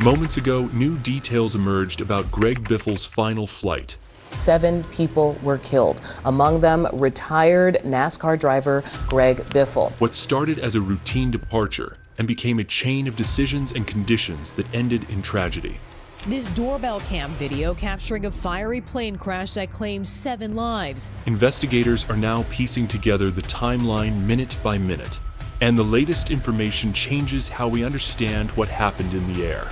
Moments ago, new details emerged about Greg Biffle's final flight. 7 people were killed, among them retired NASCAR driver Greg Biffle. What started as a routine departure and became a chain of decisions and conditions that ended in tragedy. This doorbell cam video capturing a fiery plane crash that claims 7 lives. Investigators are now piecing together the timeline minute by minute, and the latest information changes how we understand what happened in the air.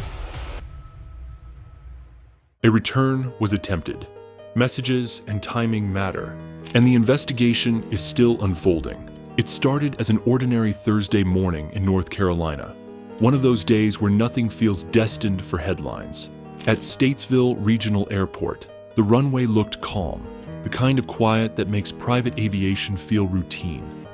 A return was attempted. Messages and timing matter, and the investigation is still unfolding. It started as an ordinary Thursday morning in North Carolina, one of those days where nothing feels destined for headlines. At Statesville Regional Airport, the runway looked calm, the kind of quiet that makes private aviation feel routine.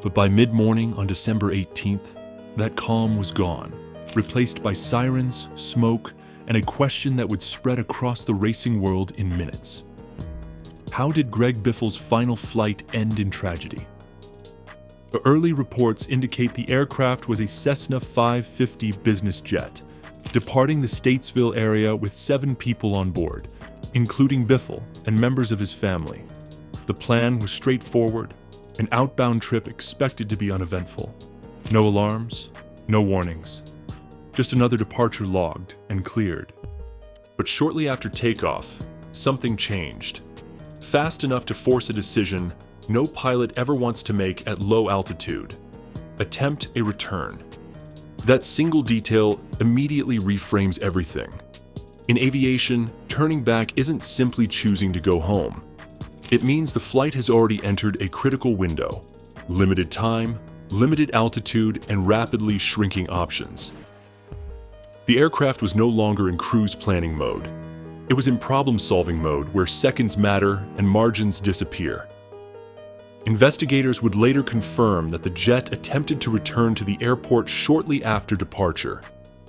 But by mid-morning on December 18th, that calm was gone, replaced by sirens, smoke, and a question that would spread across the racing world in minutes. How did Greg Biffle's final flight end in tragedy? The early reports indicate the aircraft was a Cessna 550 business jet, departing the Statesville area with 7 people on board, including Biffle and members of his family. The plan was straightforward, an outbound trip expected to be uneventful. No alarms, no warnings. Just another departure logged and cleared. But shortly after takeoff, something changed. Fast enough to force a decision no pilot ever wants to make at low altitude. Attempt a return. That single detail immediately reframes everything. In aviation, turning back isn't simply choosing to go home. It means the flight has already entered a critical window. Limited time, limited altitude, and rapidly shrinking options. The aircraft was no longer in cruise planning mode. It was in problem-solving mode where seconds matter and margins disappear. Investigators would later confirm that the jet attempted to return to the airport shortly after departure.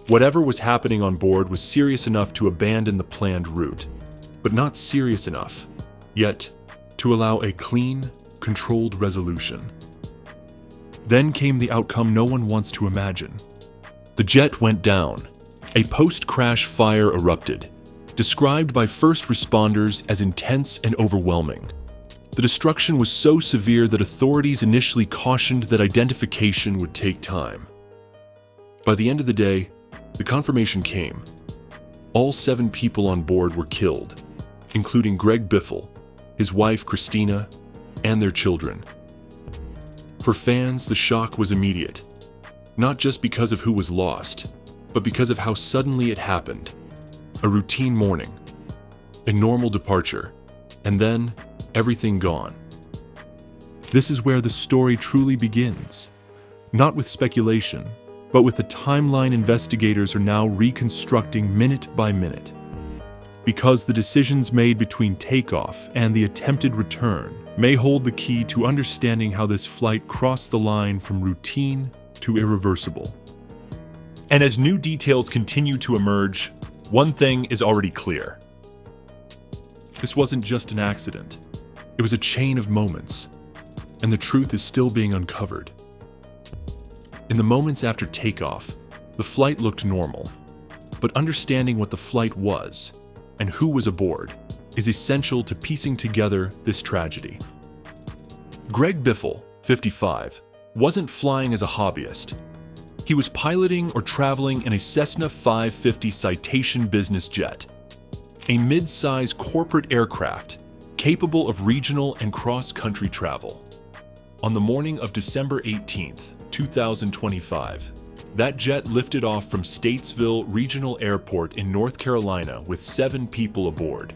Whatever was happening on board was serious enough to abandon the planned route, but not serious enough, yet, to allow a clean, controlled resolution. Then came the outcome no one wants to imagine. The jet went down. A post-crash fire erupted, described by first responders as intense and overwhelming. The destruction was so severe that authorities initially cautioned that identification would take time. By the end of the day, the confirmation came. All 7 people on board were killed, including Greg Biffle, his wife Christina, and their children. For fans, the shock was immediate, not just because of who was lost, but because of how suddenly it happened. A routine morning, a normal departure, and then everything gone. This is where the story truly begins, not with speculation, but with the timeline investigators are now reconstructing minute by minute. Because the decisions made between takeoff and the attempted return may hold the key to understanding how this flight crossed the line from routine to irreversible. And as new details continue to emerge, one thing is already clear. This wasn't just an accident. It was a chain of moments, and the truth is still being uncovered. In the moments after takeoff, the flight looked normal, but understanding what the flight was and who was aboard is essential to piecing together this tragedy. Greg Biffle, 55, wasn't flying as a hobbyist. He was piloting or traveling in a Cessna 550 Citation business jet, a mid-size corporate aircraft capable of regional and cross-country travel. On the morning of December 18th, 2025, that jet lifted off from Statesville Regional Airport in North Carolina with 7 people aboard.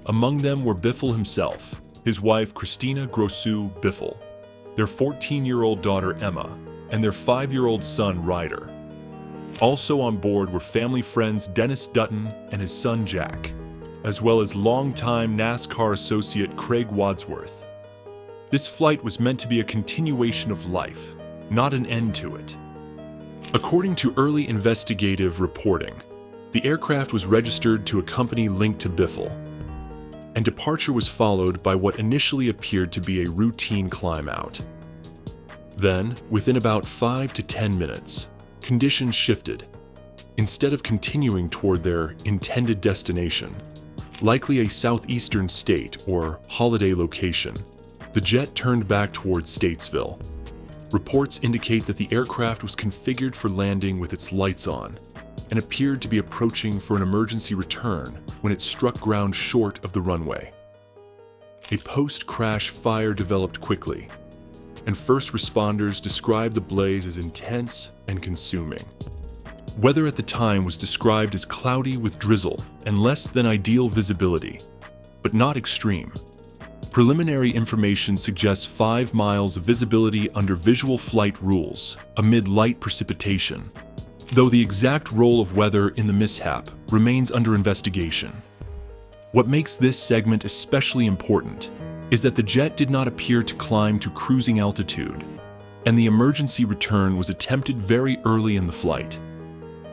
Among them were Biffle himself, his wife Christina Grossu Biffle, their 14-year-old daughter Emma, and their 5-year-old son Ryder. Also on board were family friends Dennis Dutton and his son Jack, as well as longtime NASCAR associate Craig Wadsworth. This flight was meant to be a continuation of life, not an end to it. According to early investigative reporting, the aircraft was registered to a company linked to Biffle, and departure was followed by what initially appeared to be a routine climb-out. Then, within about 5 to 10 minutes, conditions shifted. instead of continuing toward their intended destination, likely a southeastern state or holiday location, the jet turned back toward Statesville. Reports indicate that the aircraft was configured for landing with its lights on and appeared to be approaching for an emergency return when it struck ground short of the runway. A post-crash fire developed quickly, and first responders described the blaze as intense and consuming. Weather at the time was described as cloudy with drizzle and less than ideal visibility, but not extreme. Preliminary information suggests 5 miles of visibility under visual flight rules amid light precipitation, though the exact role of weather in the mishap remains under investigation. What makes this segment especially important is that the jet did not appear to climb to cruising altitude, and the emergency return was attempted very early in the flight.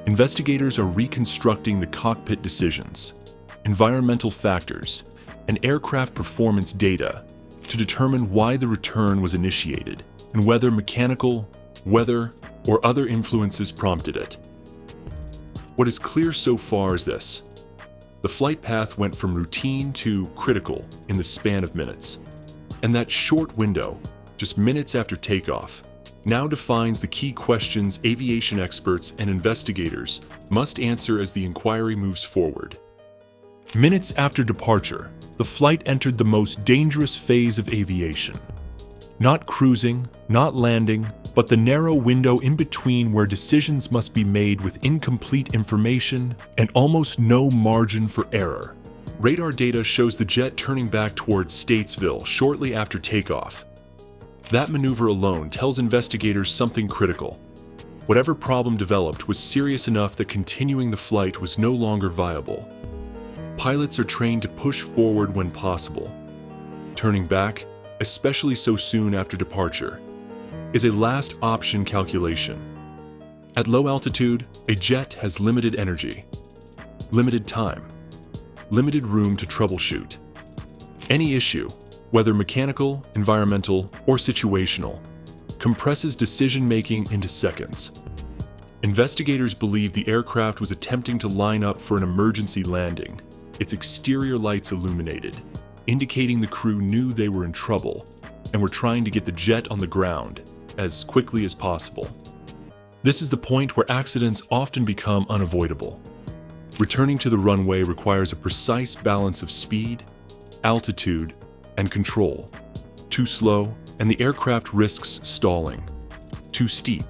Investigators are reconstructing the cockpit decisions, environmental factors, and aircraft performance data to determine why the return was initiated and whether mechanical, weather, or other influences prompted it. What is clear so far is this: the flight path went from routine to critical in the span of minutes, and that short window, just minutes after takeoff, now defines the key questions aviation experts and investigators must answer as the inquiry moves forward. Minutes after departure, the flight entered the most dangerous phase of aviation. Not cruising, not landing, but the narrow window in between where decisions must be made with incomplete information and almost no margin for error. Radar data shows the jet turning back towards Statesville shortly after takeoff. That maneuver alone tells investigators something critical. Whatever problem developed was serious enough that continuing the flight was no longer viable. Pilots are trained to push forward when possible. Turning back, especially so soon after departure, is a last option calculation. At low altitude, a jet has limited energy, limited time, limited room to troubleshoot. Any issue, whether mechanical, environmental, or situational, compresses decision-making into seconds. Investigators believe the aircraft was attempting to line up for an emergency landing, its exterior lights illuminated, indicating the crew knew they were in trouble and were trying to get the jet on the ground as quickly as possible. This is the point where accidents often become unavoidable. Returning to the runway requires a precise balance of speed, altitude, and control. Too slow, and the aircraft risks stalling. Too steep,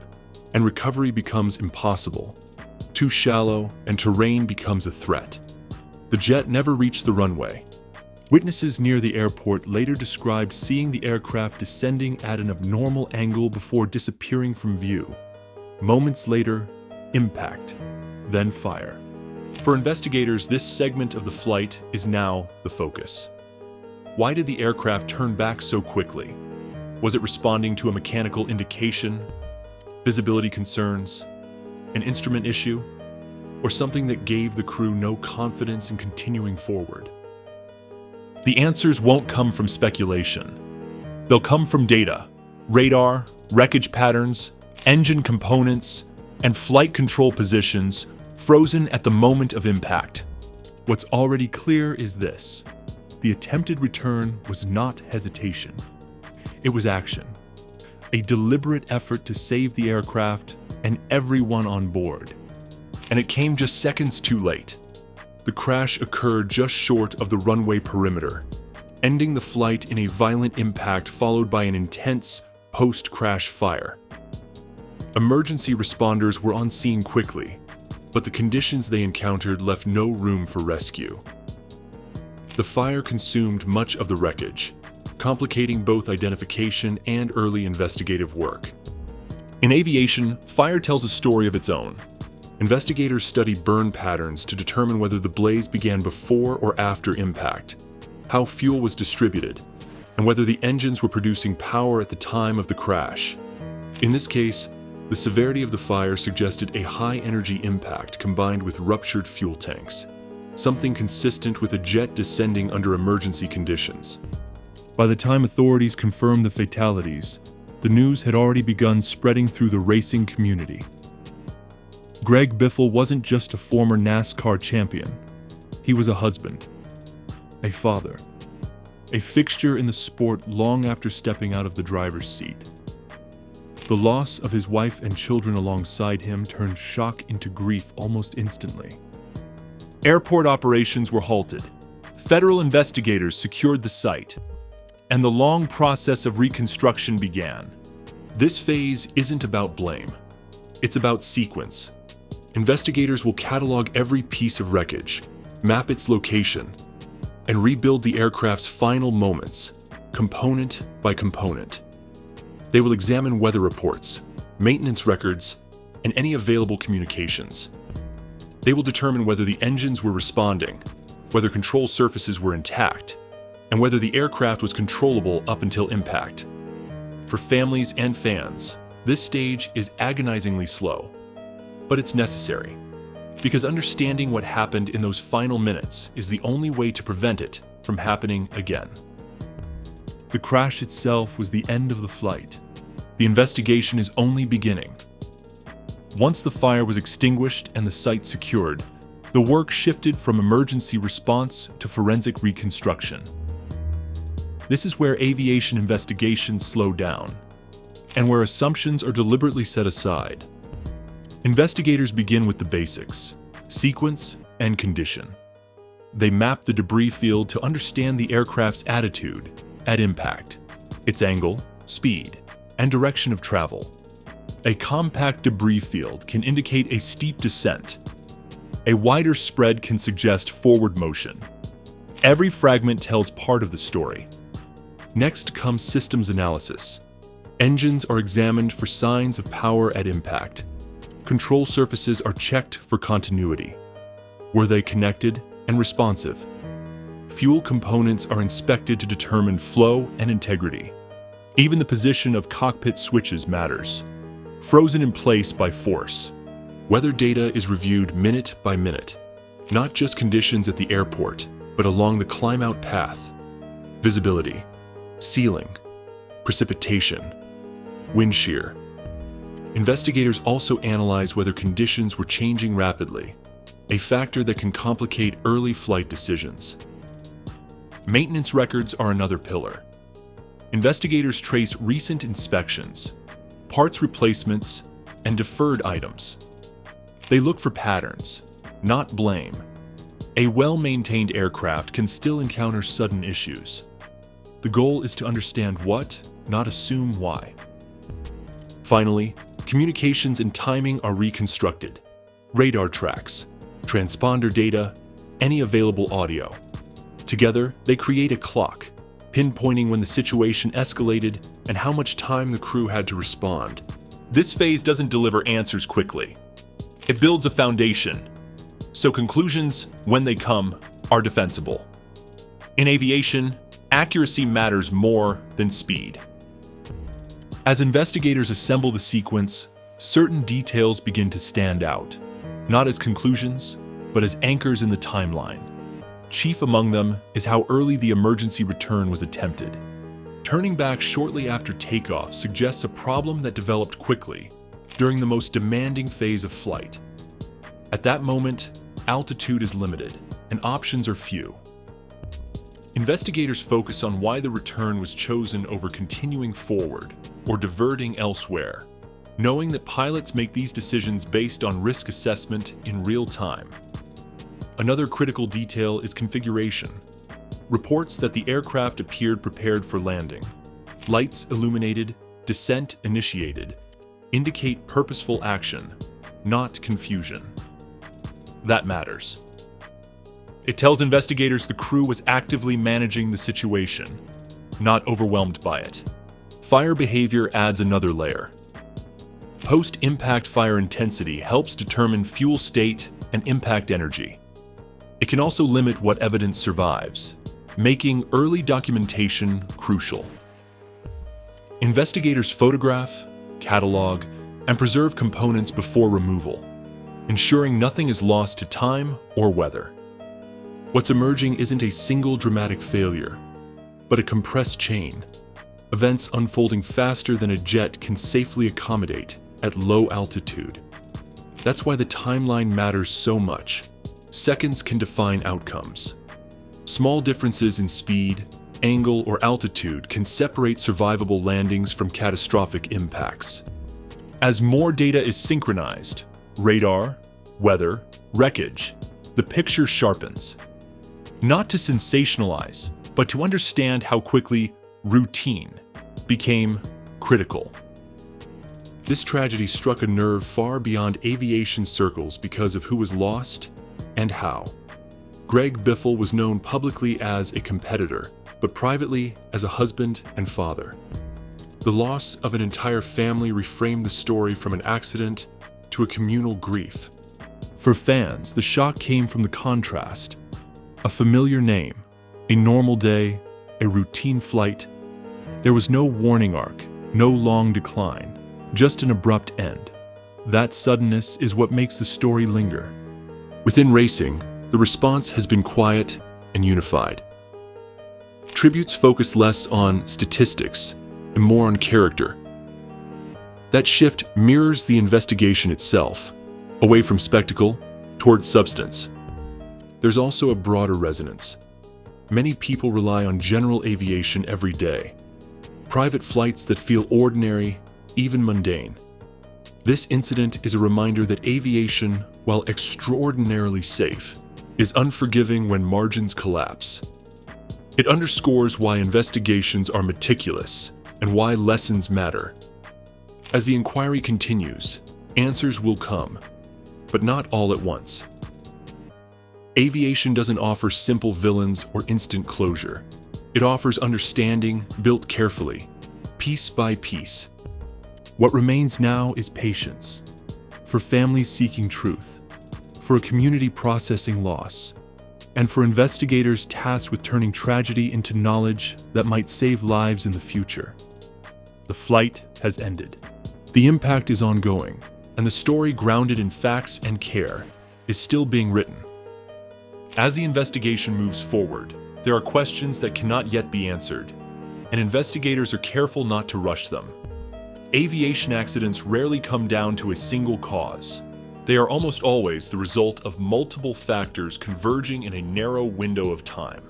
and recovery becomes impossible. Too shallow, and terrain becomes a threat. The jet never reached the runway. Witnesses near the airport later described seeing the aircraft descending at an abnormal angle before disappearing from view. Moments later, impact, then fire. For investigators, this segment of the flight is now the focus. Why did the aircraft turn back so quickly? Was it responding to a mechanical indication, visibility concerns, an instrument issue, or something that gave the crew no confidence in continuing forward? The answers won't come from speculation. They'll come from data, radar, wreckage patterns, engine components, and flight control positions frozen at the moment of impact. What's already clear is this: the attempted return was not hesitation. It was action, a deliberate effort to save the aircraft and everyone on board. And it came just seconds too late. The crash occurred just short of the runway perimeter, ending the flight in a violent impact followed by an intense post-crash fire. Emergency responders were on scene quickly, but the conditions they encountered left no room for rescue. The fire consumed much of the wreckage, complicating both identification and early investigative work. In aviation, fire tells a story of its own. Investigators study burn patterns to determine whether the blaze began before or after impact, how fuel was distributed, and whether the engines were producing power at the time of the crash. In this case, the severity of the fire suggested a high-energy impact combined with ruptured fuel tanks, something consistent with a jet descending under emergency conditions. By the time authorities confirmed the fatalities, the news had already begun spreading through the racing community. Greg Biffle wasn't just a former NASCAR champion. He was a husband, a father, a fixture in the sport long after stepping out of the driver's seat. The loss of his wife and children alongside him turned shock into grief almost instantly. Airport operations were halted. Federal investigators secured the site, and the long process of reconstruction began. This phase isn't about blame. It's about sequence. Investigators will catalog every piece of wreckage, map its location, and rebuild the aircraft's final moments, component by component. They will examine weather reports, maintenance records, and any available communications. They will determine whether the engines were responding, whether control surfaces were intact, and whether the aircraft was controllable up until impact. For families and fans, this stage is agonizingly slow, but it's necessary, because understanding what happened in those final minutes is the only way to prevent it from happening again. The crash itself was the end of the flight. The investigation is only beginning. Once the fire was extinguished and the site secured, the work shifted from emergency response to forensic reconstruction. This is where aviation investigations slow down, and where assumptions are deliberately set aside. Investigators begin with the basics: sequence and condition. They map the debris field to understand the aircraft's attitude at impact, its angle, speed, and direction of travel. A compact debris field can indicate a steep descent. A wider spread can suggest forward motion. Every fragment tells part of the story. Next comes systems analysis. Engines are examined for signs of power at impact. Control surfaces are checked for continuity. Were they connected and responsive? Fuel components are inspected to determine flow and integrity. Even the position of cockpit switches matters. Frozen in place by force. Weather data is reviewed minute by minute, not just conditions at the airport, but along the climb-out path. Visibility, ceiling, precipitation, wind shear. Investigators also analyze whether conditions were changing rapidly, a factor that can complicate early flight decisions. Maintenance records are another pillar. Investigators trace recent inspections, parts replacements, and deferred items. They look for patterns, not blame. A well-maintained aircraft can still encounter sudden issues. The goal is to understand what, not assume why. Finally, communications and timing are reconstructed. Radar tracks, transponder data, any available audio. Together, they create a clock, pinpointing when the situation escalated and how much time the crew had to respond. This phase doesn't deliver answers quickly. It builds a foundation, so conclusions, when they come, are defensible. In aviation, accuracy matters more than speed. As investigators assemble the sequence, certain details begin to stand out, not as conclusions, but as anchors in the timeline. Chief among them is how early the emergency return was attempted. Turning back shortly after takeoff suggests a problem that developed quickly during the most demanding phase of flight. At that moment, altitude is limited and options are few. Investigators focus on why the return was chosen over continuing forward or diverting elsewhere, knowing that pilots make these decisions based on risk assessment in real time. Another critical detail is configuration. Reports that the aircraft appeared prepared for landing, lights illuminated, descent initiated, indicate purposeful action, not confusion. That matters. It tells investigators the crew was actively managing the situation, not overwhelmed by it. Fire behavior adds another layer. Post-impact fire intensity helps determine fuel state and impact energy. It can also limit what evidence survives, making early documentation crucial. Investigators photograph, catalog, and preserve components before removal, ensuring nothing is lost to time or weather. What's emerging isn't a single dramatic failure, but a compressed chain, events unfolding faster than a jet can safely accommodate at low altitude. That's why the timeline matters so much. Seconds can define outcomes. Small differences in speed, angle, or altitude can separate survivable landings from catastrophic impacts. As more data is synchronized, radar, weather, wreckage, the picture sharpens. Not to sensationalize, but to understand how quickly routine became critical. This tragedy struck a nerve far beyond aviation circles because of who was lost and how. Greg Biffle was known publicly as a competitor, but privately as a husband and father. The loss of an entire family reframed the story from an accident to a communal grief. For fans, the shock came from the contrast. A familiar name, a normal day, a routine flight. There was no warning arc, no long decline, just an abrupt end. That suddenness is what makes the story linger. Within racing, the response has been quiet and unified. Tributes focus less on statistics and more on character. That shift mirrors the investigation itself, away from spectacle towards substance. There's also a broader resonance. Many people rely on general aviation every day. Private flights that feel ordinary, even mundane. This incident is a reminder that aviation, while extraordinarily safe, is unforgiving when margins collapse. It underscores why investigations are meticulous and why lessons matter. As the inquiry continues, answers will come, but not all at once. Aviation doesn't offer simple villains or instant closure. It offers understanding built carefully, piece by piece. What remains now is patience, for families seeking truth, for a community processing loss, and for investigators tasked with turning tragedy into knowledge that might save lives in the future. The flight has ended. The impact is ongoing, and the story grounded in facts and care is still being written. As the investigation moves forward, there are questions that cannot yet be answered, and investigators are careful not to rush them. Aviation accidents rarely come down to a single cause. They are almost always the result of multiple factors converging in a narrow window of time.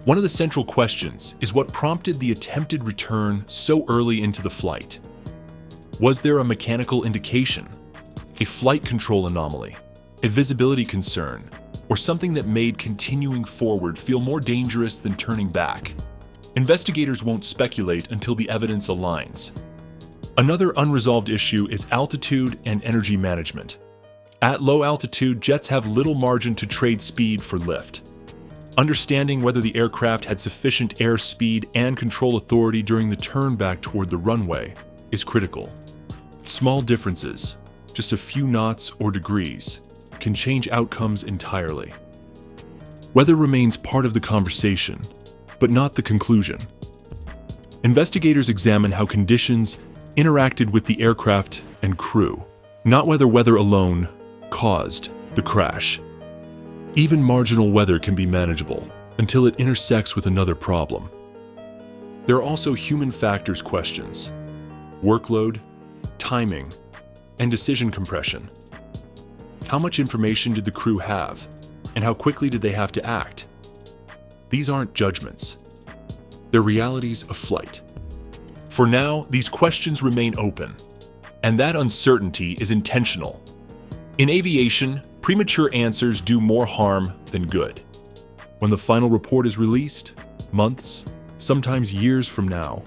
One of the central questions is what prompted the attempted return so early into the flight. Was there a mechanical indication, a flight control anomaly, a visibility concern, or something that made continuing forward feel more dangerous than turning back? Investigators won't speculate until the evidence aligns. Another unresolved issue is altitude and energy management. At low altitude, jets have little margin to trade speed for lift. Understanding whether the aircraft had sufficient airspeed and control authority during the turn back toward the runway is critical. Small differences, just a few knots or degrees, can change outcomes entirely. Weather remains part of the conversation, but not the conclusion. Investigators examine how conditions interacted with the aircraft and crew, not whether weather alone caused the crash. Even marginal weather can be manageable until it intersects with another problem. There are also human factors questions: workload, timing, and decision compression. How much information did the crew have, and how quickly did they have to act? These aren't judgments. They're realities of flight. For now, these questions remain open, and that uncertainty is intentional. In aviation, premature answers do more harm than good. When the final report is released, months, sometimes years from now,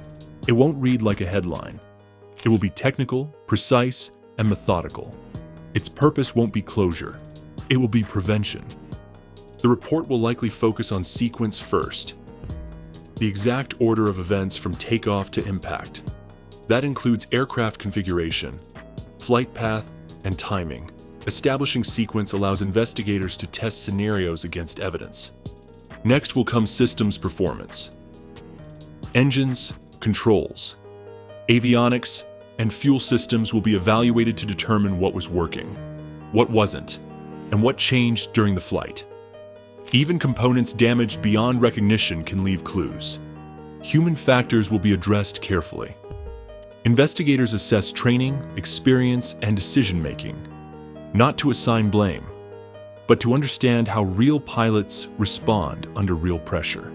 it won't read like a headline. It will be technical, precise, and methodical. Its purpose won't be closure. It will be prevention. The report will likely focus on sequence first, the exact order of events from takeoff to impact. That includes aircraft configuration, flight path, and timing. Establishing sequence allows investigators to test scenarios against evidence. Next will come systems performance. Engines, controls, avionics, and fuel systems will be evaluated to determine what was working, what wasn't, and what changed during the flight. Even components damaged beyond recognition can leave clues. Human factors will be addressed carefully. Investigators assess training, experience, and decision-making. not to assign blame, but to understand how real pilots respond under real pressure.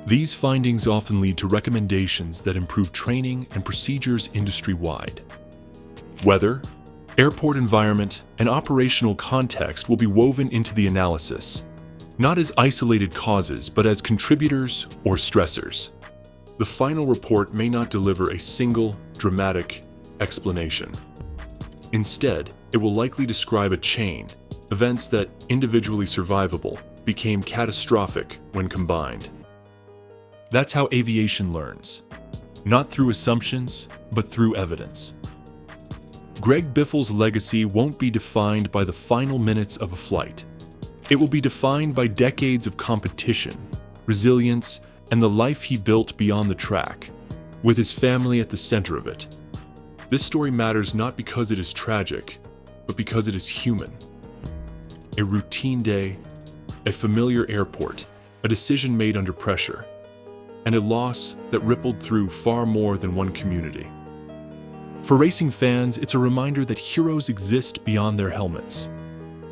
These findings often lead to recommendations that improve training and procedures industry-wide. Weather, airport environment, and operational context will be woven into the analysis, not as isolated causes, but as contributors or stressors. The final report may not deliver a single, dramatic explanation. Instead, it will likely describe a chain, events that, individually survivable, became catastrophic when combined. That's how aviation learns, not through assumptions, but through evidence. Greg Biffle's legacy won't be defined by the final minutes of a flight. It will be defined by decades of competition, resilience, and the life he built beyond the track, with his family at the center of it. This story matters not because it is tragic, but because it is human. A routine day, a familiar airport, a decision made under pressure, and a loss that rippled through far more than one community. For racing fans, it's a reminder that heroes exist beyond their helmets.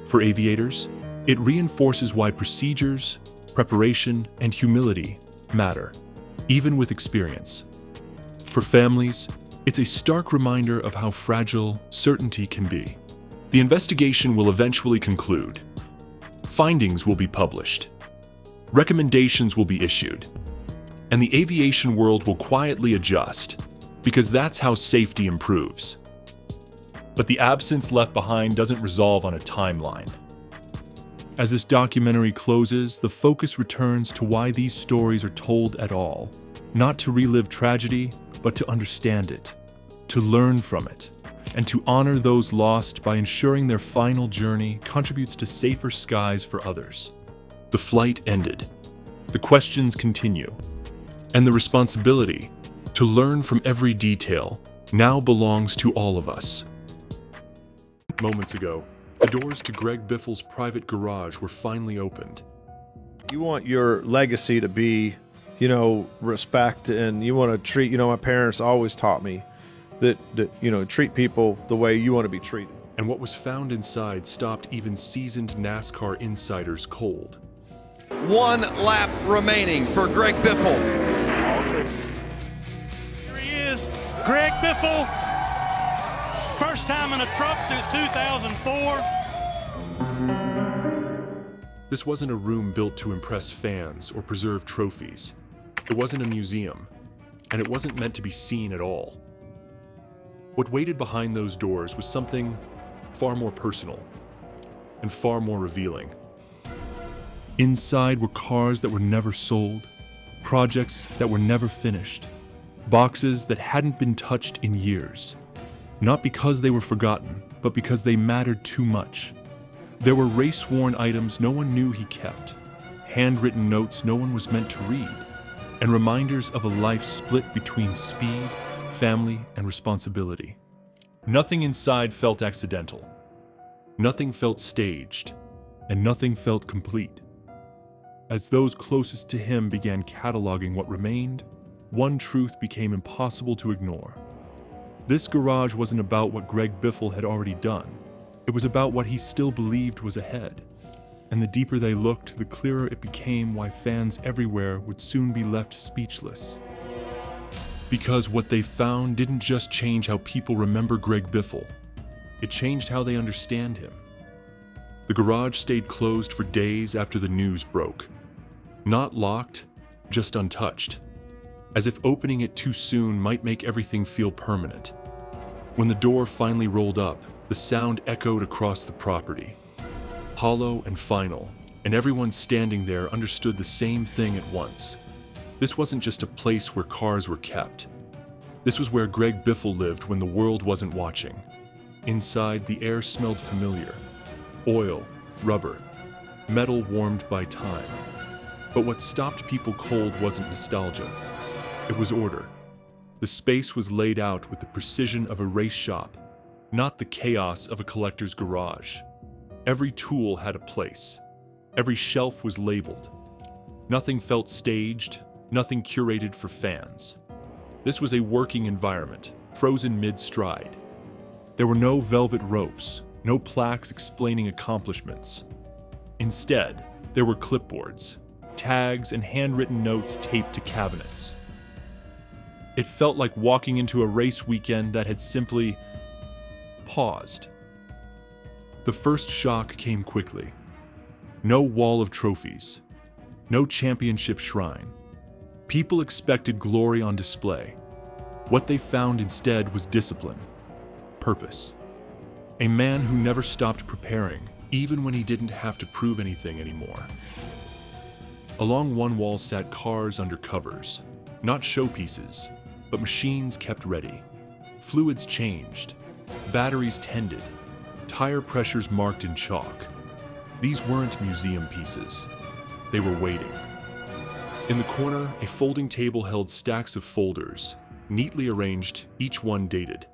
For aviators, it reinforces why procedures, preparation, and humility matter, even with experience. For families, it's a stark reminder of how fragile certainty can be. The investigation will eventually conclude. Findings will be published. Recommendations will be issued. And the aviation world will quietly adjust, because that's how safety improves. But the absence left behind doesn't resolve on a timeline. As this documentary closes, the focus returns to why these stories are told at all. Not to relive tragedy, but to understand it, to learn from it, and to honor those lost by ensuring their final journey contributes to safer skies for others. The flight ended. The questions continue. And the responsibility to learn from every detail now belongs to all of us. Moments ago, the doors to Greg Biffle's private garage were finally opened. You want your legacy to be, respect, and you want to treat, my parents always taught me that treat people the way you want to be treated. And what was found inside stopped even seasoned NASCAR insiders cold. 1 lap remaining for Greg Biffle. Here he is, Greg Biffle. First time in a truck since 2004. This wasn't a room built to impress fans or preserve trophies. It wasn't a museum, and it wasn't meant to be seen at all. What waited behind those doors was something far more personal and far more revealing. Inside were cars that were never sold, projects that were never finished, boxes that hadn't been touched in years. Not because they were forgotten, but because they mattered too much. There were race-worn items no one knew he kept, handwritten notes no one was meant to read, and reminders of a life split between speed, family, and responsibility. Nothing inside felt accidental. Nothing felt staged, and nothing felt complete. As those closest to him began cataloging what remained, one truth became impossible to ignore. This garage wasn't about what Greg Biffle had already done. It was about what he still believed was ahead. And the deeper they looked, the clearer it became why fans everywhere would soon be left speechless. Because what they found didn't just change how people remember Greg Biffle, it changed how they understand him. The garage stayed closed for days after the news broke. Not locked, just untouched. As if opening it too soon might make everything feel permanent. When the door finally rolled up, the sound echoed across the property. Hollow and final, and everyone standing there understood the same thing at once. This wasn't just a place where cars were kept. This was where Greg Biffle lived when the world wasn't watching. Inside, the air smelled familiar. Oil, rubber, metal warmed by time. But what stopped people cold wasn't nostalgia. It was order. The space was laid out with the precision of a race shop, not the chaos of a collector's garage. Every tool had a place. Every shelf was labeled. Nothing felt staged, nothing curated for fans. This was a working environment, frozen mid-stride. There were no velvet ropes, no plaques explaining accomplishments. Instead, there were clipboards, tags, and handwritten notes taped to cabinets. It felt like walking into a race weekend that had simply paused. The first shock came quickly. No wall of trophies, no championship shrine. People expected glory on display. What they found instead was discipline, purpose. A man who never stopped preparing, even when he didn't have to prove anything anymore. Along one wall sat cars under covers, not showpieces, but machines kept ready. Fluids changed, batteries tended, tire pressures marked in chalk. These weren't museum pieces. They were waiting. In the corner, a folding table held stacks of folders, neatly arranged, each one dated.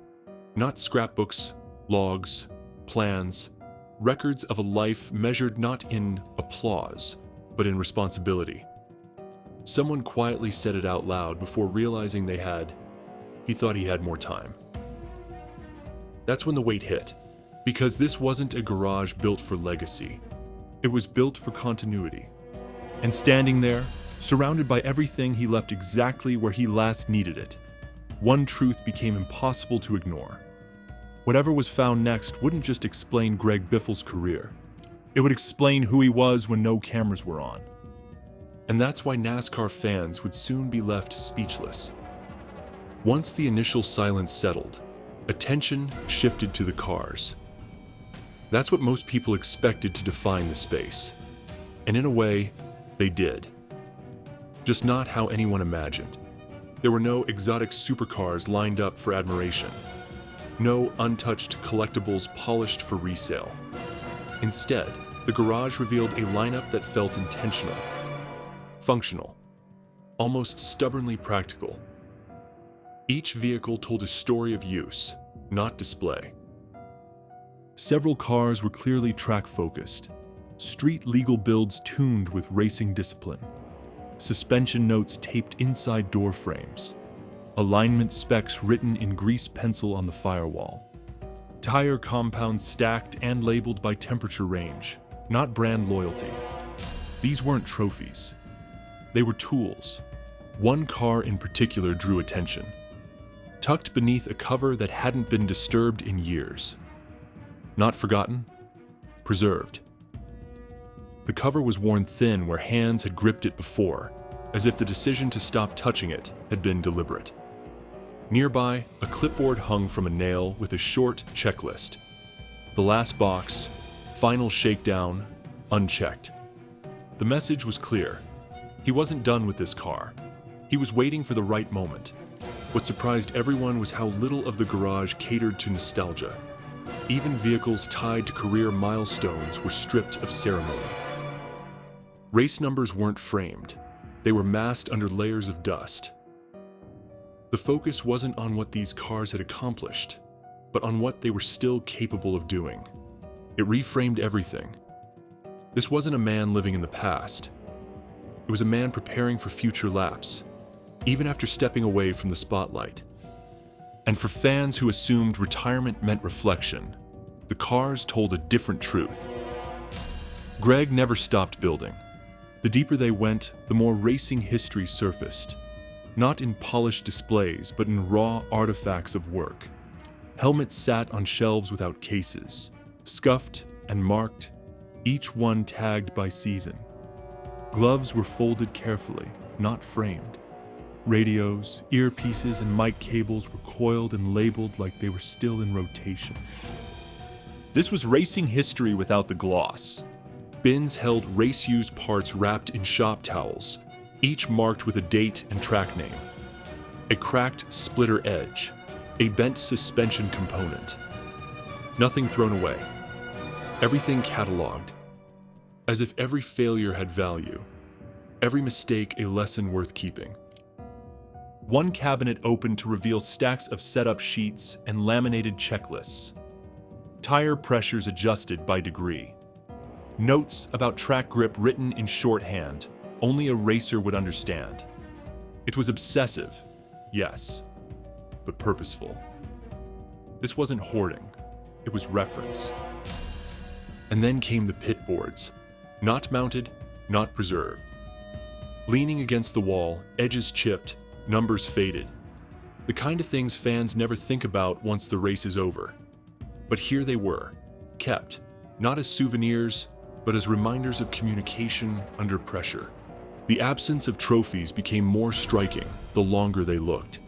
Not scrapbooks, logs, plans, records of a life measured not in applause, but in responsibility. Someone quietly said it out loud before realizing he thought he had more time. That's when the weight hit, because this wasn't a garage built for legacy. It was built for continuity. And standing there, surrounded by everything he left exactly where he last needed it, one truth became impossible to ignore. Whatever was found next wouldn't just explain Greg Biffle's career. It would explain who he was when no cameras were on. And that's why NASCAR fans would soon be left speechless. Once the initial silence settled, attention shifted to the cars. That's what most people expected to define the space. And in a way, they did. Just not how anyone imagined. There were no exotic supercars lined up for admiration. No untouched collectibles polished for resale. Instead, the garage revealed a lineup that felt intentional, functional, almost stubbornly practical. Each vehicle told a story of use, not display. Several cars were clearly track-focused, street-legal builds tuned with racing discipline, suspension notes taped inside door frames, alignment specs written in grease pencil on the firewall, tire compounds stacked and labeled by temperature range, not brand loyalty. These weren't trophies. They were tools. One car in particular drew attention, tucked beneath a cover that hadn't been disturbed in years. Not forgotten, preserved. The cover was worn thin where hands had gripped it before, as if the decision to stop touching it had been deliberate. Nearby, a clipboard hung from a nail with a short checklist. The last box, final shakedown, unchecked. The message was clear. He wasn't done with this car. He was waiting for the right moment. What surprised everyone was how little of the garage catered to nostalgia. Even vehicles tied to career milestones were stripped of ceremony. Race numbers weren't framed. They were masked under layers of dust. The focus wasn't on what these cars had accomplished, but on what they were still capable of doing. It reframed everything. This wasn't a man living in the past. It was a man preparing for future laps, even after stepping away from the spotlight. And for fans who assumed retirement meant reflection, the cars told a different truth. Greg never stopped building. The deeper they went, the more racing history surfaced. Not in polished displays, but in raw artifacts of work. Helmets sat on shelves without cases, scuffed and marked, each one tagged by season. Gloves were folded carefully, not framed. Radios, earpieces, and mic cables were coiled and labeled like they were still in rotation. This was racing history without the gloss. Bins held race-used parts wrapped in shop towels, each marked with a date and track name. A cracked splitter edge, a bent suspension component. Nothing thrown away. Everything cataloged, as if every failure had value, every mistake a lesson worth keeping. One cabinet opened to reveal stacks of setup sheets and laminated checklists. Tire pressures adjusted by degree. Notes about track grip written in shorthand, only a racer would understand. It was obsessive, yes, but purposeful. This wasn't hoarding, it was reference. And then came the pit boards. Not mounted, not preserved. Leaning against the wall, edges chipped, numbers faded. The kind of things fans never think about once the race is over. But here they were, kept, not as souvenirs, but as reminders of communication under pressure. The absence of trophies became more striking the longer they looked.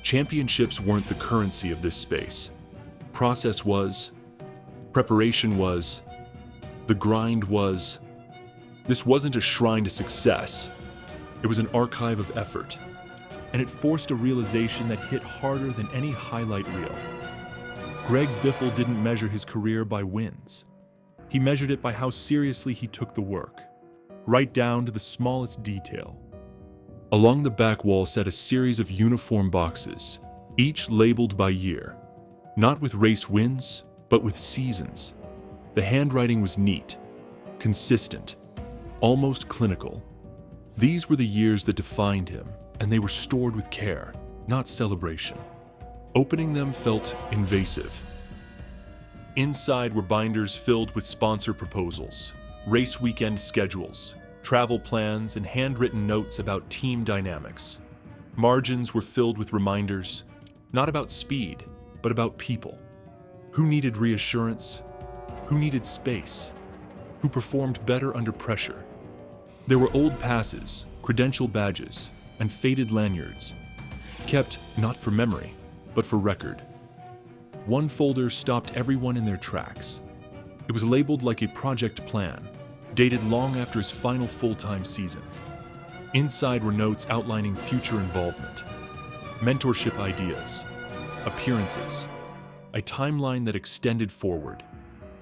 Championships weren't the currency of this space. Process was, preparation was, the grind was. This wasn't a shrine to success. It was an archive of effort. And it forced a realization that hit harder than any highlight reel. Greg Biffle didn't measure his career by wins. He measured it by how seriously he took the work, right down to the smallest detail. Along the back wall sat a series of uniform boxes, each labeled by year, not with race wins, but with seasons. The handwriting was neat, consistent, almost clinical. These were the years that defined him, and they were stored with care, not celebration. Opening them felt invasive. Inside were binders filled with sponsor proposals, race weekend schedules, travel plans, and handwritten notes about team dynamics. Margins were filled with reminders, not about speed, but about people. Who needed reassurance? Who needed space? Who performed better under pressure? There were old passes, credential badges, and faded lanyards, kept not for memory, but for record. One folder stopped everyone in their tracks. It was labeled like a project plan, dated long after his final full-time season. Inside were notes outlining future involvement, mentorship ideas, appearances, a timeline that extended forward.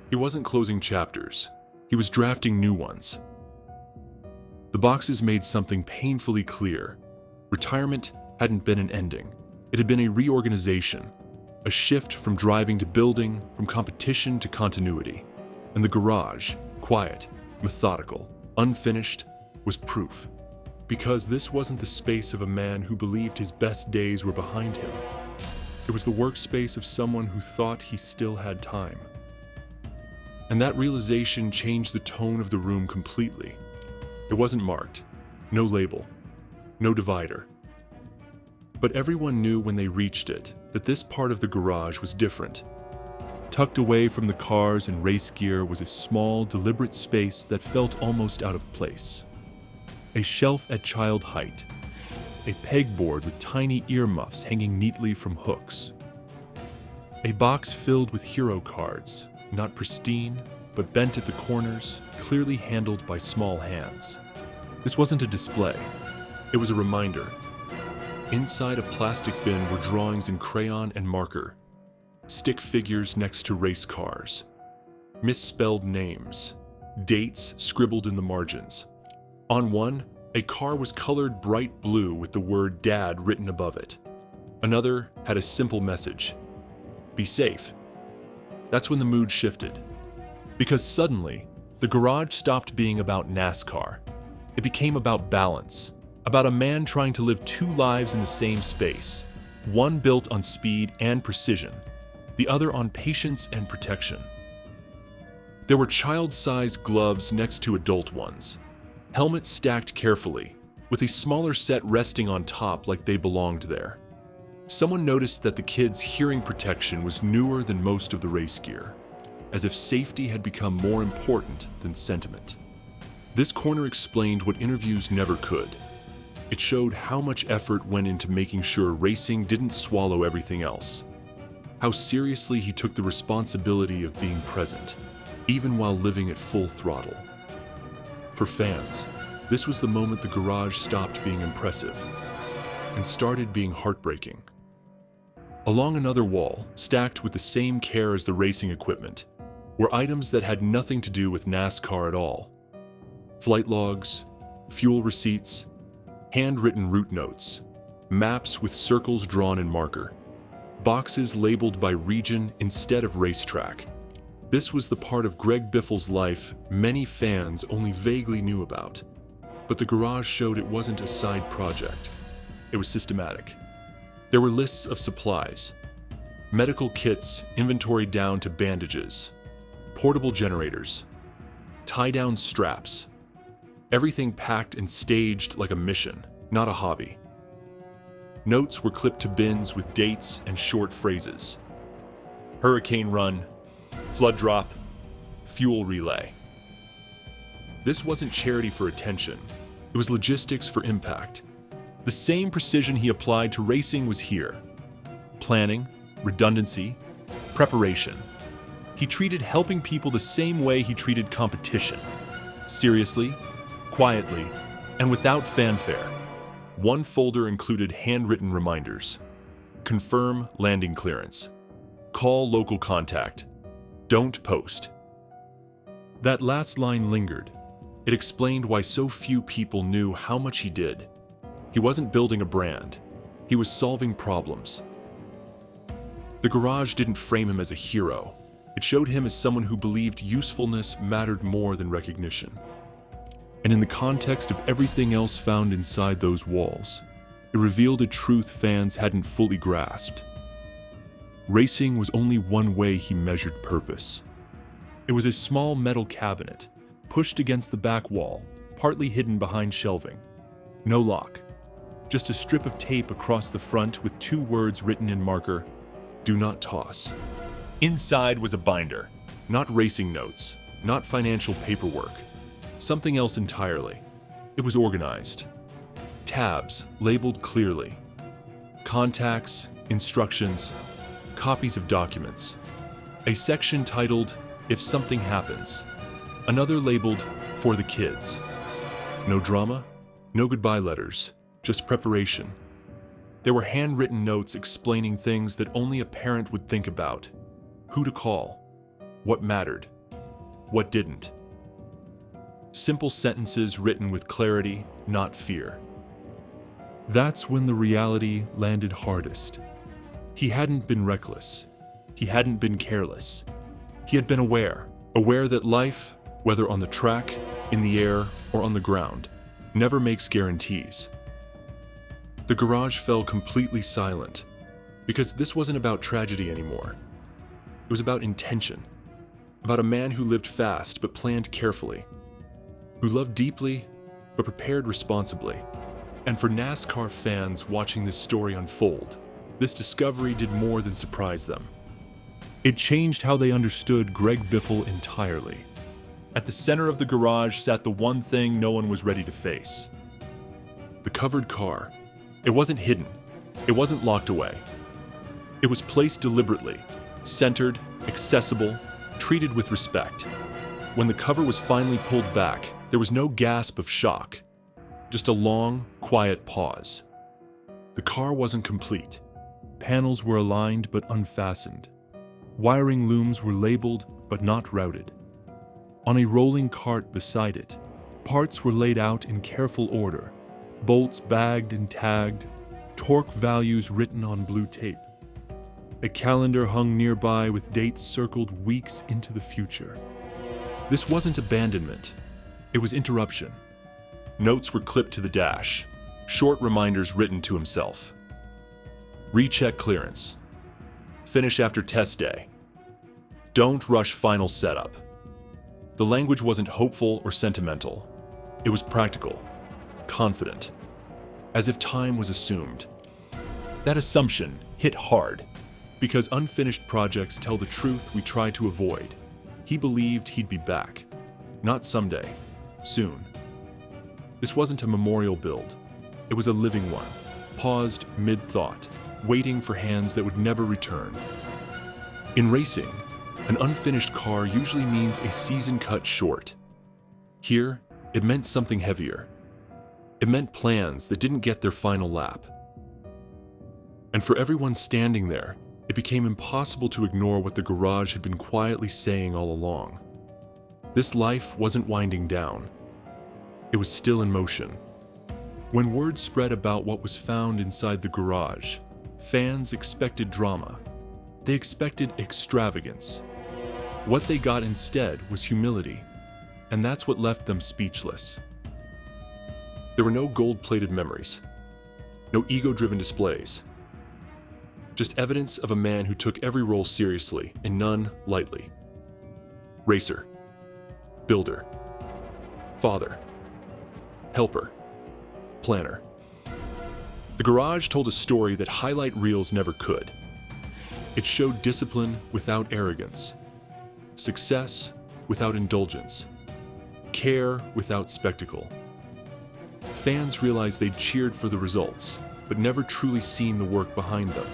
He wasn't closing chapters, he was drafting new ones. The boxes made something painfully clear. Retirement hadn't been an ending. It had been a reorganization, a shift from driving to building, from competition to continuity. And the garage, quiet, methodical, unfinished, was proof. Because this wasn't the space of a man who believed his best days were behind him. It was the workspace of someone who thought he still had time. And that realization changed the tone of the room completely. It wasn't marked, no label, no divider. But everyone knew when they reached it that this part of the garage was different. Tucked away from the cars and race gear was a small, deliberate space that felt almost out of place. A shelf at child height, a pegboard with tiny earmuffs hanging neatly from hooks. A box filled with hero cards, not pristine, but bent at the corners, clearly handled by small hands. This wasn't a display, it was a reminder. Inside a plastic bin were drawings in crayon and marker, stick figures next to race cars, misspelled names, dates scribbled in the margins. On one, a car was colored bright blue with the word Dad written above it. Another had a simple message: be safe. That's when the mood shifted. Because suddenly, the garage stopped being about NASCAR. It became about balance, about a man trying to live two lives in the same space, one built on speed and precision, the other on patience and protection. There were child-sized gloves next to adult ones, helmets stacked carefully, with a smaller set resting on top like they belonged there. Someone noticed that the kids' hearing protection was newer than most of the race gear, as if safety had become more important than sentiment. This corner explained what interviews never could. It showed how much effort went into making sure racing didn't swallow everything else, how seriously he took the responsibility of being present, even while living at full throttle. For fans, this was the moment the garage stopped being impressive and started being heartbreaking. Along another wall, stacked with the same care as the racing equipment, were items that had nothing to do with NASCAR at all. Flight logs, fuel receipts, handwritten route notes, maps with circles drawn in marker, boxes labeled by region instead of racetrack. This was the part of Greg Biffle's life many fans only vaguely knew about. But the garage showed it wasn't a side project. It was systematic. There were lists of supplies, medical kits inventoried down to bandages, portable generators, tie-down straps, everything packed and staged like a mission, not a hobby. Notes were clipped to bins with dates and short phrases. Hurricane run, flood drop, fuel relay. This wasn't charity for attention. It was logistics for impact. The same precision he applied to racing was here. Planning, redundancy, preparation. He treated helping people the same way he treated competition. Seriously, quietly, and without fanfare. One folder included handwritten reminders. Confirm landing clearance. Call local contact. Don't post. That last line lingered. It explained why so few people knew how much he did. He wasn't building a brand. He was solving problems. The garage didn't frame him as a hero. It showed him as someone who believed usefulness mattered more than recognition. And in the context of everything else found inside those walls, it revealed a truth fans hadn't fully grasped. Racing was only one way he measured purpose. It was a small metal cabinet, pushed against the back wall, partly hidden behind shelving. No lock, just a strip of tape across the front with 2 words written in marker, "Do not toss." Inside was a binder, not racing notes, not financial paperwork, something else entirely. It was organized. Tabs labeled clearly. Contacts, instructions, copies of documents. A section titled, "If Something Happens." Another labeled, "For the Kids." No drama, no goodbye letters, just preparation. There were handwritten notes explaining things that only a parent would think about. Who to call, what mattered, what didn't. Simple sentences written with clarity, not fear. That's when the reality landed hardest. He hadn't been reckless. He hadn't been careless. He had been aware that life, whether on the track, in the air, or on the ground, never makes guarantees. The garage fell completely silent, because this wasn't about tragedy anymore. It was about intention, about a man who lived fast but planned carefully, who loved deeply but prepared responsibly. And for NASCAR fans watching this story unfold, this discovery did more than surprise them. It changed how they understood Greg Biffle entirely. At the center of the garage sat the one thing no one was ready to face. The covered car. It wasn't hidden. It wasn't locked away. It was placed deliberately, centered, accessible, treated with respect. When the cover was finally pulled back, there was no gasp of shock, just a long, quiet pause. The car wasn't complete. Panels were aligned but unfastened. Wiring looms were labeled but not routed. On a rolling cart beside it, parts were laid out in careful order, bolts bagged and tagged, torque values written on blue tape. A calendar hung nearby with dates circled weeks into the future. This wasn't abandonment. It was interruption. Notes were clipped to the dash, short reminders written to himself. Recheck clearance. Finish after test day. Don't rush final setup. The language wasn't hopeful or sentimental. It was practical, confident, as if time was assumed. That assumption hit hard, because unfinished projects tell the truth we try to avoid. He believed he'd be back. Not someday, soon. This wasn't a memorial build. It was a living one, paused mid-thought, waiting for hands that would never return. In racing, an unfinished car usually means a season cut short. Here, it meant something heavier. It meant plans that didn't get their final lap. And for everyone standing there, it became impossible to ignore what the garage had been quietly saying all along. This life wasn't winding down. It was still in motion. When word spread about what was found inside the garage, fans expected drama. They expected extravagance. What they got instead was humility, and that's what left them speechless. There were no gold-plated memories, no ego-driven displays, just evidence of a man who took every role seriously and none lightly. Racer, builder, father, helper, planner. The garage told a story that highlight reels never could. It showed discipline without arrogance, success without indulgence, care without spectacle. Fans realized they'd cheered for the results, but never truly seen the work behind them.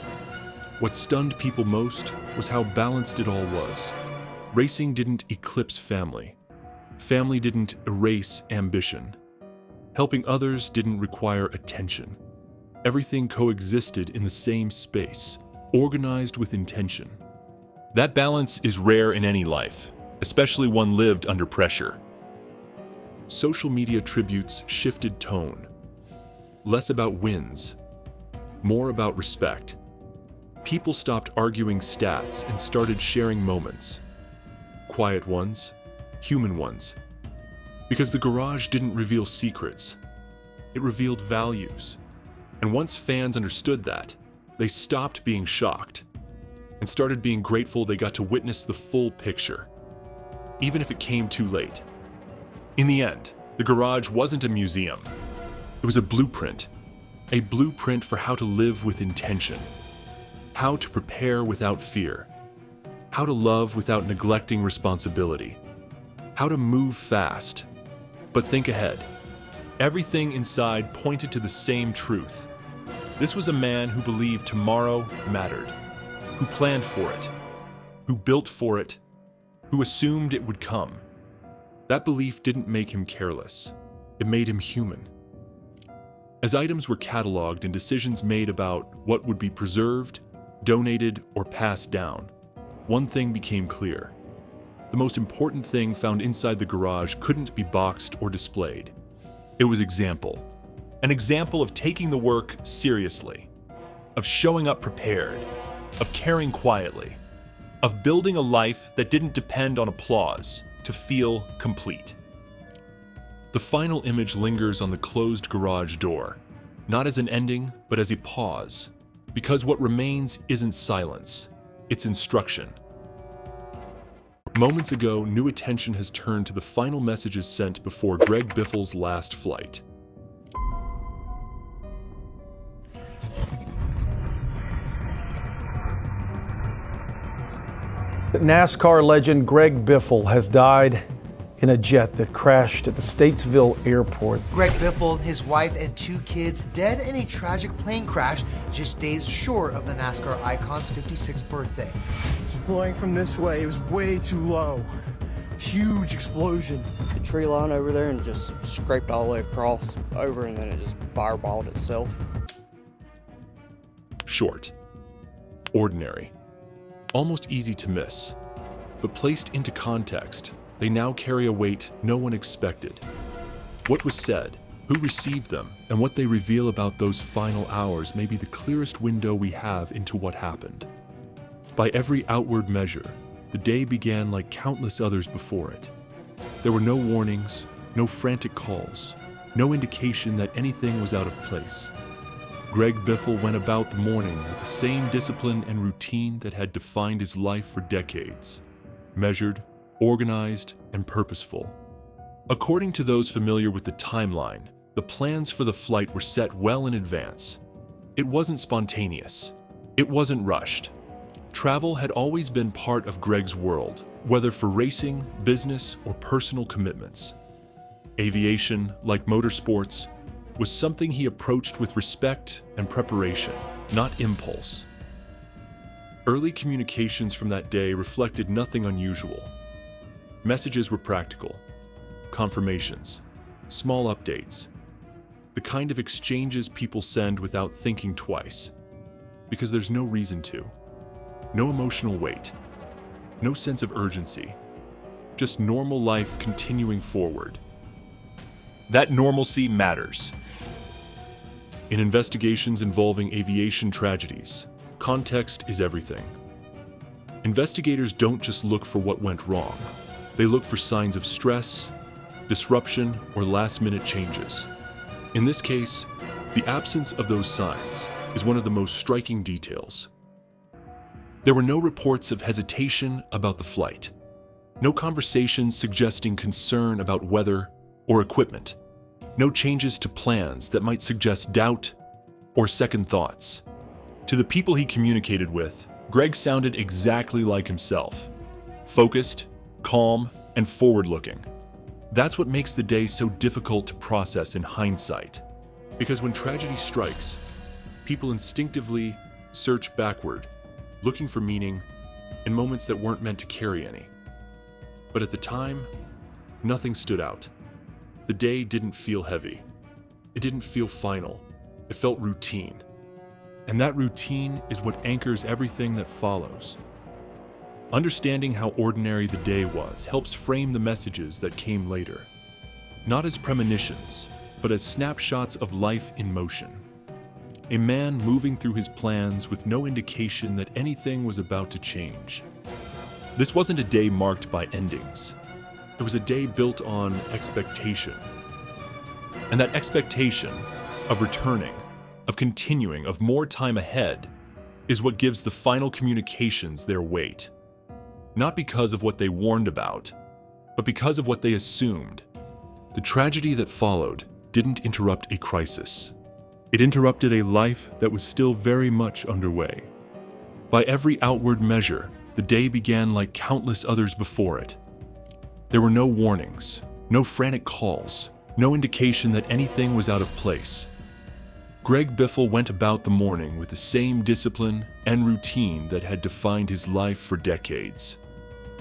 What stunned people most was how balanced it all was. Racing didn't eclipse family. Family didn't erase ambition. Helping others didn't require attention. Everything coexisted in the same space, organized with intention. That balance is rare in any life, especially one lived under pressure. Social media tributes shifted tone. Less about wins, more about respect. People stopped arguing stats and started sharing moments. Quiet ones, human ones. Because the garage didn't reveal secrets, it revealed values. And once fans understood that, they stopped being shocked and started being grateful they got to witness the full picture, even if it came too late. In the end, the garage wasn't a museum. It was a blueprint for how to live with intention, how to prepare without fear, how to love without neglecting responsibility, how to move fast, but think ahead. Everything inside pointed to the same truth. This was a man who believed tomorrow mattered, who planned for it, who built for it, who assumed it would come. That belief didn't make him careless. It made him human. As items were cataloged and decisions made about what would be preserved, donated, or passed down, one thing became clear. The most important thing found inside the garage couldn't be boxed or displayed. It was example. An example of taking the work seriously, of showing up prepared, of caring quietly, of building a life that didn't depend on applause to feel complete. The final image lingers on the closed garage door, not as an ending, but as a pause, because what remains isn't silence, it's instruction. Moments ago, new attention has turned to the final messages sent before Greg Biffle's last flight. NASCAR legend Greg Biffle has died in a jet that crashed at the Statesville airport. Greg Biffle, his wife, and 2 kids dead in a tragic plane crash just days short of the NASCAR icon's 56th birthday. Flowing from this way, it was way too low. Huge explosion. The tree line over there and just scraped all the way across over, and then it just fireballed itself. Short, ordinary, almost easy to miss, but placed into context, they now carry a weight no one expected. What was said, who received them, and what they reveal about those final hours may be the clearest window we have into what happened. By every outward measure, the day began like countless others before it. There were no warnings, no frantic calls, no indication that anything was out of place. Greg Biffle went about the morning with the same discipline and routine that had defined his life for decades. Measured, organized, and purposeful. According to those familiar with the timeline, the plans for the flight were set well in advance. It wasn't spontaneous. It wasn't rushed. Travel had always been part of Greg's world, whether for racing, business, or personal commitments. Aviation, like motorsports, was something he approached with respect and preparation, not impulse. Early communications from that day reflected nothing unusual. Messages were practical, confirmations, small updates, the kind of exchanges people send without thinking twice, because there's no reason to. No emotional weight, no sense of urgency, just normal life continuing forward. That normalcy matters. In investigations involving aviation tragedies, context is everything. Investigators don't just look for what went wrong. They look for signs of stress, disruption, or last-minute changes. In this case, the absence of those signs is one of the most striking details. There were no reports of hesitation about the flight, No conversations suggesting concern about weather or equipment. No changes to plans that might suggest doubt or second thoughts. To the people he communicated with, Greg sounded exactly like himself. Focused, calm, and forward-looking. That's what makes the day so difficult to process in hindsight. Because when tragedy strikes, people instinctively search backward, looking for meaning in moments that weren't meant to carry any. But at the time, nothing stood out. The day didn't feel heavy. It didn't feel final. It felt routine. And that routine is what anchors everything that follows. Understanding how ordinary the day was helps frame the messages that came later. Not as premonitions, but as snapshots of life in motion. A man moving through his plans with no indication that anything was about to change. This wasn't a day marked by endings. It was a day built on expectation. And that expectation of returning, of continuing, of more time ahead, is what gives the final communications their weight. Not because of what they warned about, but because of what they assumed. The tragedy that followed didn't interrupt a crisis. It interrupted a life that was still very much underway. By every outward measure, the day began like countless others before it. There were no warnings, no frantic calls, no indication that anything was out of place. Greg Biffle went about the morning with the same discipline and routine that had defined his life for decades.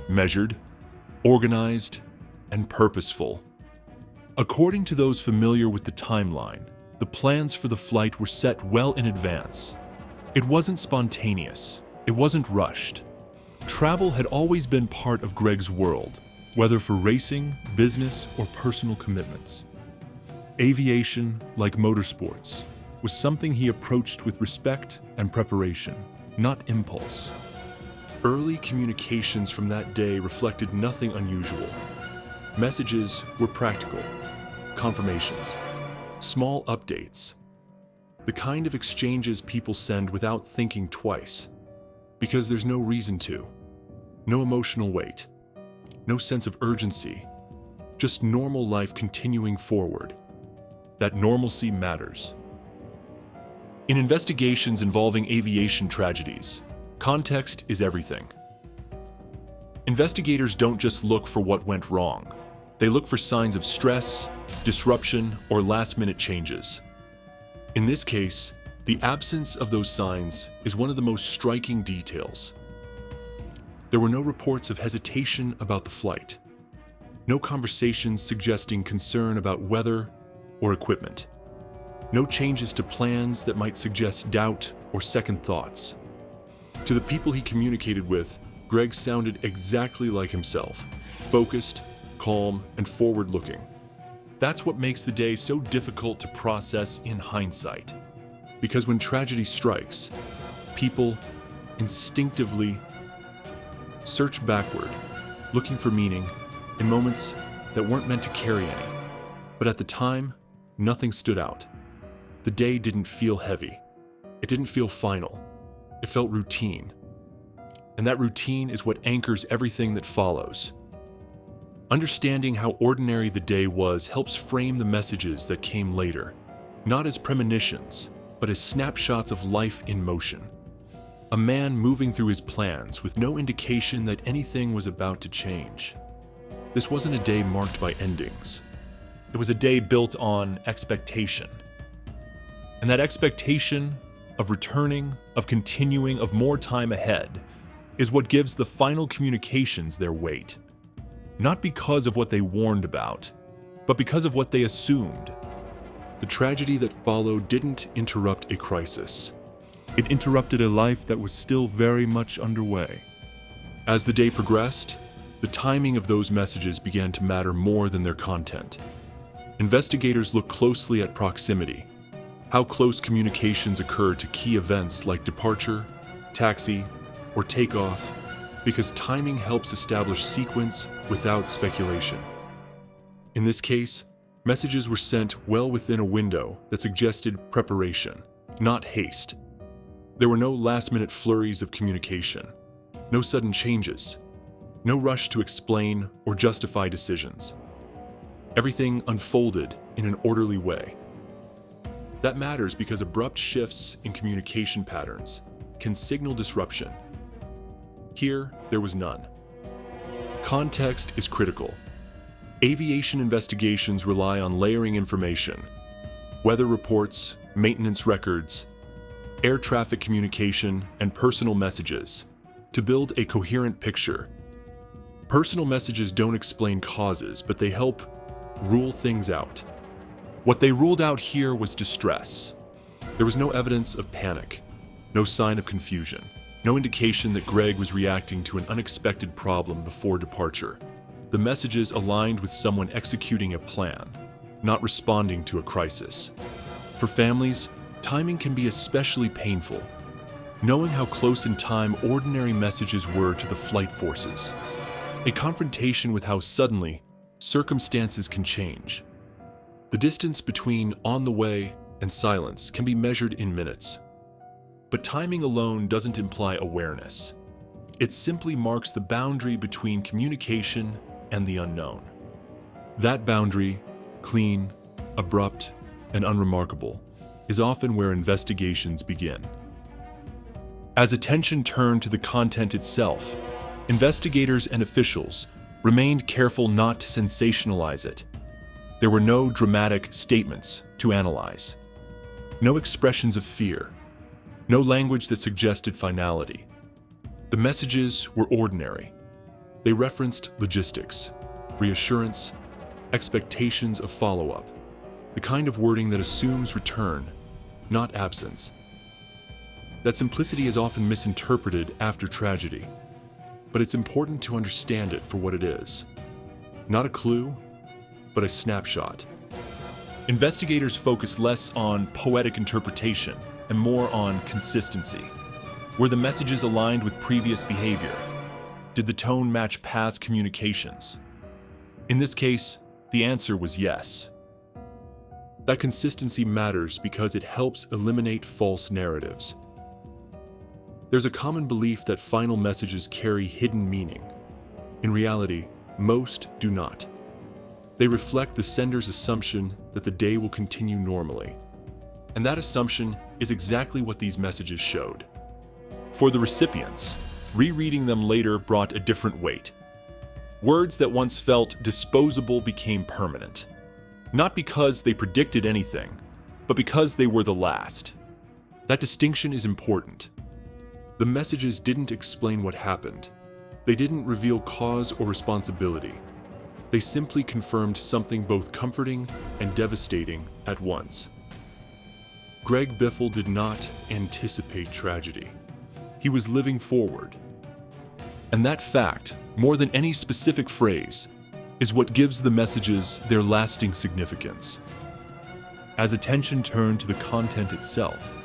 Measured, organized, and purposeful. According to those familiar with the timeline, the plans for the flight were set well in advance. It wasn't spontaneous. It wasn't rushed. Travel had always been part of Greg's world, whether for racing, business, or personal commitments. Aviation, like motorsports, was something he approached with respect and preparation, not impulse. Early communications from that day reflected nothing unusual. Messages were practical, confirmations, small updates, the kind of exchanges people send without thinking twice, because there's no reason to, no emotional weight, no sense of urgency, just normal life continuing forward. That normalcy matters. In investigations involving aviation tragedies, context is everything. Investigators don't just look for what went wrong. They look for signs of stress, disruption, or last-minute changes. In this case, the absence of those signs is one of the most striking details. There were no reports of hesitation about the flight, no conversations suggesting concern about weather or equipment, no changes to plans that might suggest doubt or second thoughts. To the people he communicated with, Greg sounded exactly like himself, focused, calm, and forward-looking. That's what makes the day so difficult to process in hindsight. Because when tragedy strikes, people instinctively search backward, looking for meaning in moments that weren't meant to carry any. But at the time, nothing stood out. The day didn't feel heavy. It didn't feel final. It felt routine. And that routine is what anchors everything that follows. Understanding how ordinary the day was helps frame the messages that came later, not as premonitions, but as snapshots of life in motion. A man moving through his plans with no indication that anything was about to change. This wasn't a day marked by endings. It was a day built on expectation. And that expectation of returning, of continuing, of more time ahead, is what gives the final communications their weight. Not because of what they warned about, but because of what they assumed. The tragedy that followed didn't interrupt a crisis. It interrupted a life that was still very much underway. As the day progressed, the timing of those messages began to matter more than their content. Investigators looked closely at proximity, how close communications occurred to key events like departure, taxi, or takeoff, because timing helps establish sequence without speculation. In this case, messages were sent well within a window that suggested preparation, not haste. There were no last-minute flurries of communication, no sudden changes. No rush to explain or justify decisions. Everything unfolded in an orderly way. That matters because abrupt shifts in communication patterns can signal disruption. Here, there was none. Context is critical. Aviation investigations rely on layering information, weather reports, maintenance records, air traffic communication, and personal messages to build a coherent picture. Personal messages don't explain causes, but they help rule things out. What they ruled out here was distress. There was no evidence of panic, no sign of confusion, no indication that Greg was reacting to an unexpected problem before departure. The messages aligned with someone executing a plan, not responding to a crisis. For families, timing can be especially painful. Knowing how close in time ordinary messages were to the flight forces. A confrontation with how suddenly circumstances can change. The distance between on the way and silence can be measured in minutes. But timing alone doesn't imply awareness. It simply marks the boundary between communication and the unknown. That boundary, clean, abrupt, and unremarkable, is often where investigations begin. As attention turned to the content itself, investigators and officials remained careful not to sensationalize it. There were no dramatic statements to analyze, no expressions of fear, no language that suggested finality. The messages were ordinary. They referenced logistics, reassurance, expectations of follow-up, the kind of wording that assumes return, not absence. That simplicity is often misinterpreted after tragedy, but it's important to understand it for what it is. Not a clue, but a snapshot. Investigators focus less on poetic interpretation and more on consistency. Were the messages aligned with previous behavior? Did the tone match past communications? In this case, the answer was yes. That consistency matters because it helps eliminate false narratives. There's a common belief that final messages carry hidden meaning. In reality, most do not. They reflect the sender's assumption that the day will continue normally. And that assumption is exactly what these messages showed. For the recipients, rereading them later brought a different weight. Words that once felt disposable became permanent. Not because they predicted anything, but because they were the last. That distinction is important. The messages didn't explain what happened. They didn't reveal cause or responsibility. They simply confirmed something both comforting and devastating at once. Greg Biffle did not anticipate tragedy. He was living forward. And that fact, more than any specific phrase, is what gives the messages their lasting significance. As attention turned to the content itself,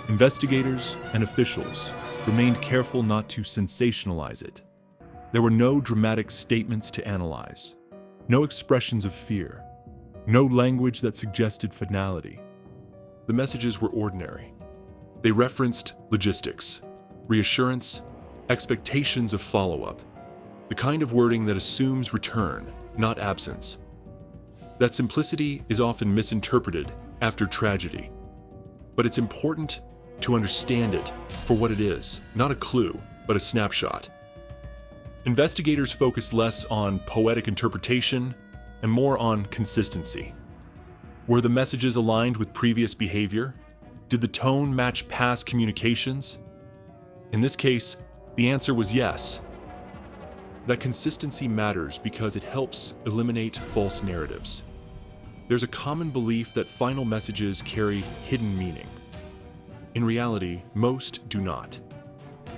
investigators and officials remained careful not to sensationalize it. There were no dramatic statements to analyze, no expressions of fear, no language that suggested finality. The messages were ordinary. They referenced logistics, reassurance, expectations of follow-up, the kind of wording that assumes return, not absence. That simplicity is often misinterpreted after tragedy, but it's important to understand it for what it is, not a clue, but a snapshot. Investigators focus less on poetic interpretation and more on consistency. Were the messages aligned with previous behavior? Did the tone match past communications? In this case, the answer was yes. That consistency matters because it helps eliminate false narratives. There's a common belief that final messages carry hidden meaning. In reality, most do not.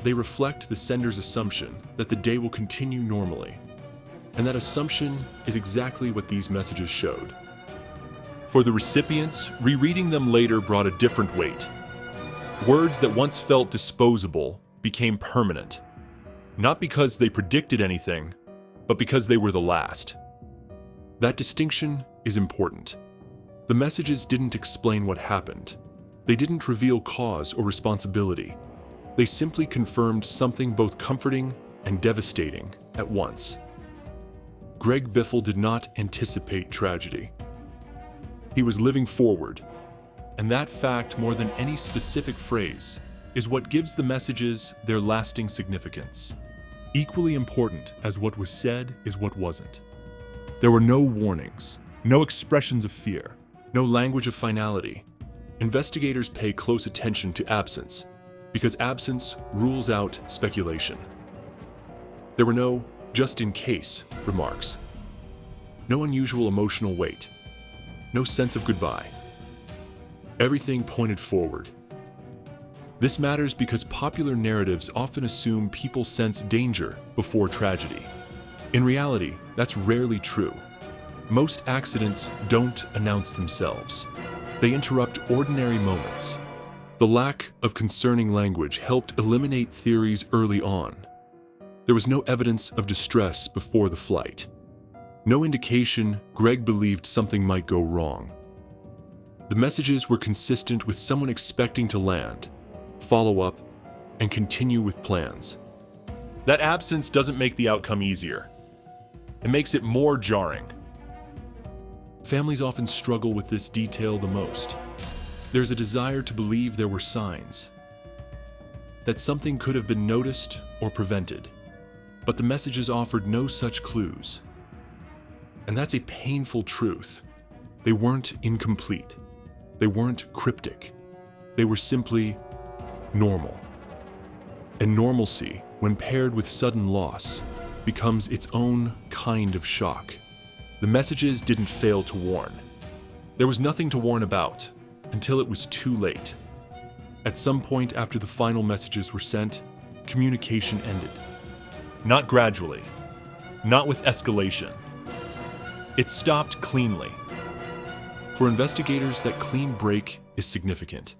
They reflect the sender's assumption that the day will continue normally. And that assumption is exactly what these messages showed. For the recipients, rereading them later brought a different weight. Words that once felt disposable became permanent. Not because they predicted anything, but because they were the last. That distinction is important. The messages didn't explain what happened. They didn't reveal cause or responsibility. They simply confirmed something both comforting and devastating at once. Greg Biffle did not anticipate tragedy. He was living forward, and that fact, more than any specific phrase, is what gives the messages their lasting significance. Equally important as what was said is what wasn't. There were no warnings, no expressions of fear, no language of finality. Investigators pay close attention to absence, because absence rules out speculation. There were no just in case remarks, no unusual emotional weight, no sense of goodbye. Everything pointed forward. This matters because popular narratives often assume people sense danger before tragedy. In reality, that's rarely true. Most accidents don't announce themselves. They interrupt ordinary moments. The lack of concerning language helped eliminate theories early on. There was no evidence of distress before the flight. No indication Greg believed something might go wrong. The messages were consistent with someone expecting to land, follow up, and continue with plans. That absence doesn't make the outcome easier. It makes it more jarring. Families often struggle with this detail the most. There's a desire to believe there were signs, that something could have been noticed or prevented, but the messages offered no such clues. And that's a painful truth. They weren't incomplete. They weren't cryptic. They were simply normal. And normalcy, when paired with sudden loss, becomes its own kind of shock. The messages didn't fail to warn. There was nothing to warn about until it was too late. At some point after the final messages were sent, communication ended. Not gradually, not with escalation. It stopped cleanly. For investigators, that clean break is significant.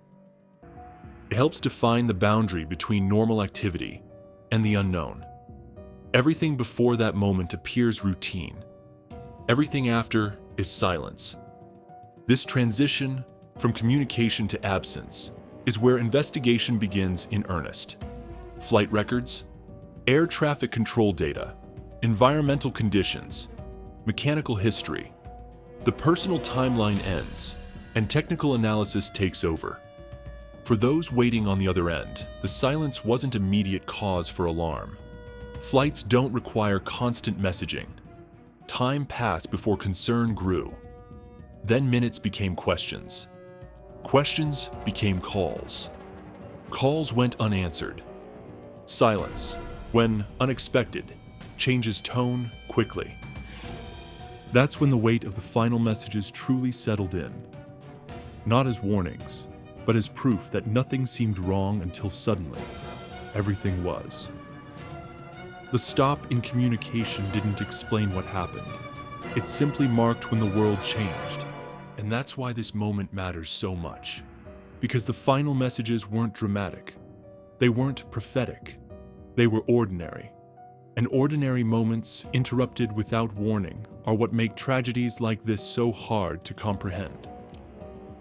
It helps define the boundary between normal activity and the unknown. Everything before that moment appears routine. Everything after is silence. This transition from communication to absence is where investigation begins in earnest. Flight records, air traffic control data, environmental conditions, mechanical history. The personal timeline ends, and technical analysis takes over. For those waiting on the other end, the silence wasn't immediate cause for alarm. Flights don't require constant messaging. Time passed before concern grew. Then minutes became questions. Questions became calls. Calls went unanswered. Silence, when unexpected, changes tone quickly. That's when the weight of the final messages truly settled in. Not as warnings, but as proof that nothing seemed wrong until suddenly, everything was. The stop in communication didn't explain what happened. It simply marked when the world changed. And that's why this moment matters so much. Because the final messages weren't dramatic. They weren't prophetic. They were ordinary. And ordinary moments, interrupted without warning, are what make tragedies like this so hard to comprehend.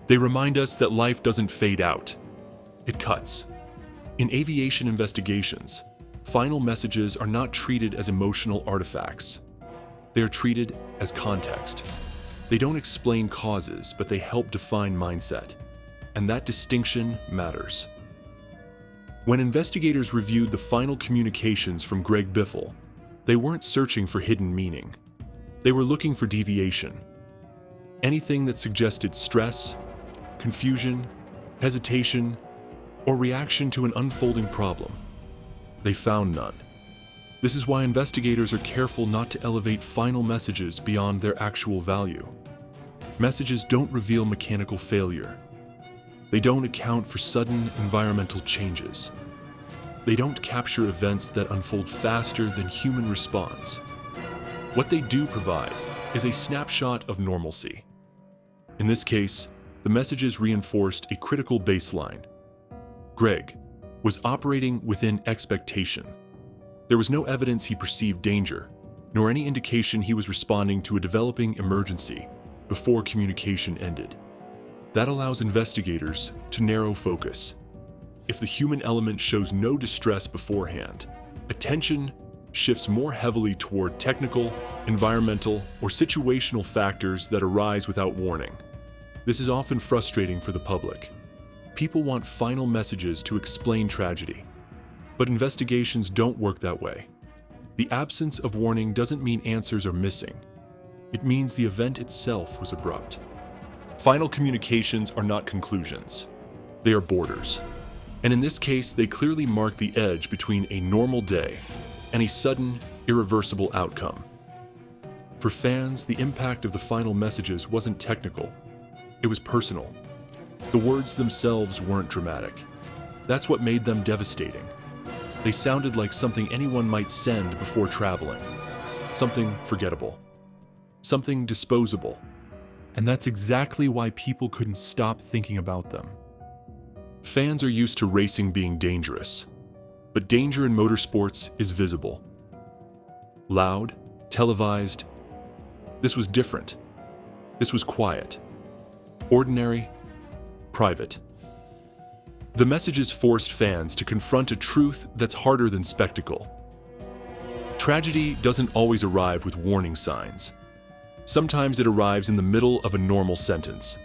They remind us that life doesn't fade out. It cuts. In aviation investigations, final messages are not treated as emotional artifacts. They are treated as context. They don't explain causes, but they help define mindset. And that distinction matters. When investigators reviewed the final communications from Greg Biffle, they weren't searching for hidden meaning. They were looking for deviation. Anything that suggested stress, confusion, hesitation, or reaction to an unfolding problem. They found none. This is why investigators are careful not to elevate final messages beyond their actual value. Messages don't reveal mechanical failure. They don't account for sudden environmental changes. They don't capture events that unfold faster than human response. What they do provide is a snapshot of normalcy. In this case, the messages reinforced a critical baseline. Greg was operating within expectation. There was no evidence he perceived danger, nor any indication he was responding to a developing emergency before communication ended. That allows investigators to narrow focus. If the human element shows no distress beforehand, attention shifts more heavily toward technical, environmental, or situational factors that arise without warning. This is often frustrating for the public. People want final messages to explain tragedy. But investigations don't work that way. The absence of warning doesn't mean answers are missing. It means the event itself was abrupt. Final communications are not conclusions. They are borders. And in this case, they clearly mark the edge between a normal day and a sudden, irreversible outcome. For fans, the impact of the final messages wasn't technical. It was personal. The words themselves weren't dramatic. That's what made them devastating. They sounded like something anyone might send before traveling. Something forgettable. Something disposable. And that's exactly why people couldn't stop thinking about them. Fans are used to racing being dangerous, but danger in motorsports is visible. Loud, televised. This was different. This was quiet. Ordinary, private. The messages forced fans to confront a truth that's harder than spectacle. Tragedy doesn't always arrive with warning signs. Sometimes it arrives in the middle of a normal sentence.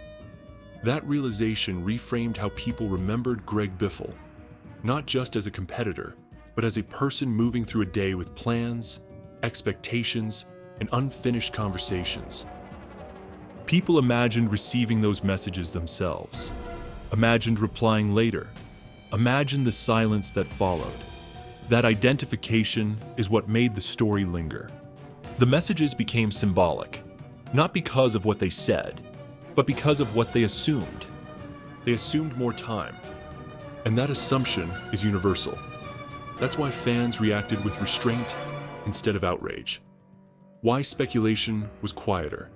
That realization reframed how people remembered Greg Biffle, not just as a competitor, but as a person moving through a day with plans, expectations, and unfinished conversations. People imagined receiving those messages themselves, imagined replying later, imagined the silence that followed. That identification is what made the story linger. The messages became symbolic, not because of what they said, but because of what they assumed. They assumed more time, and that assumption is universal. That's why fans reacted with restraint instead of outrage. Why speculation was quieter.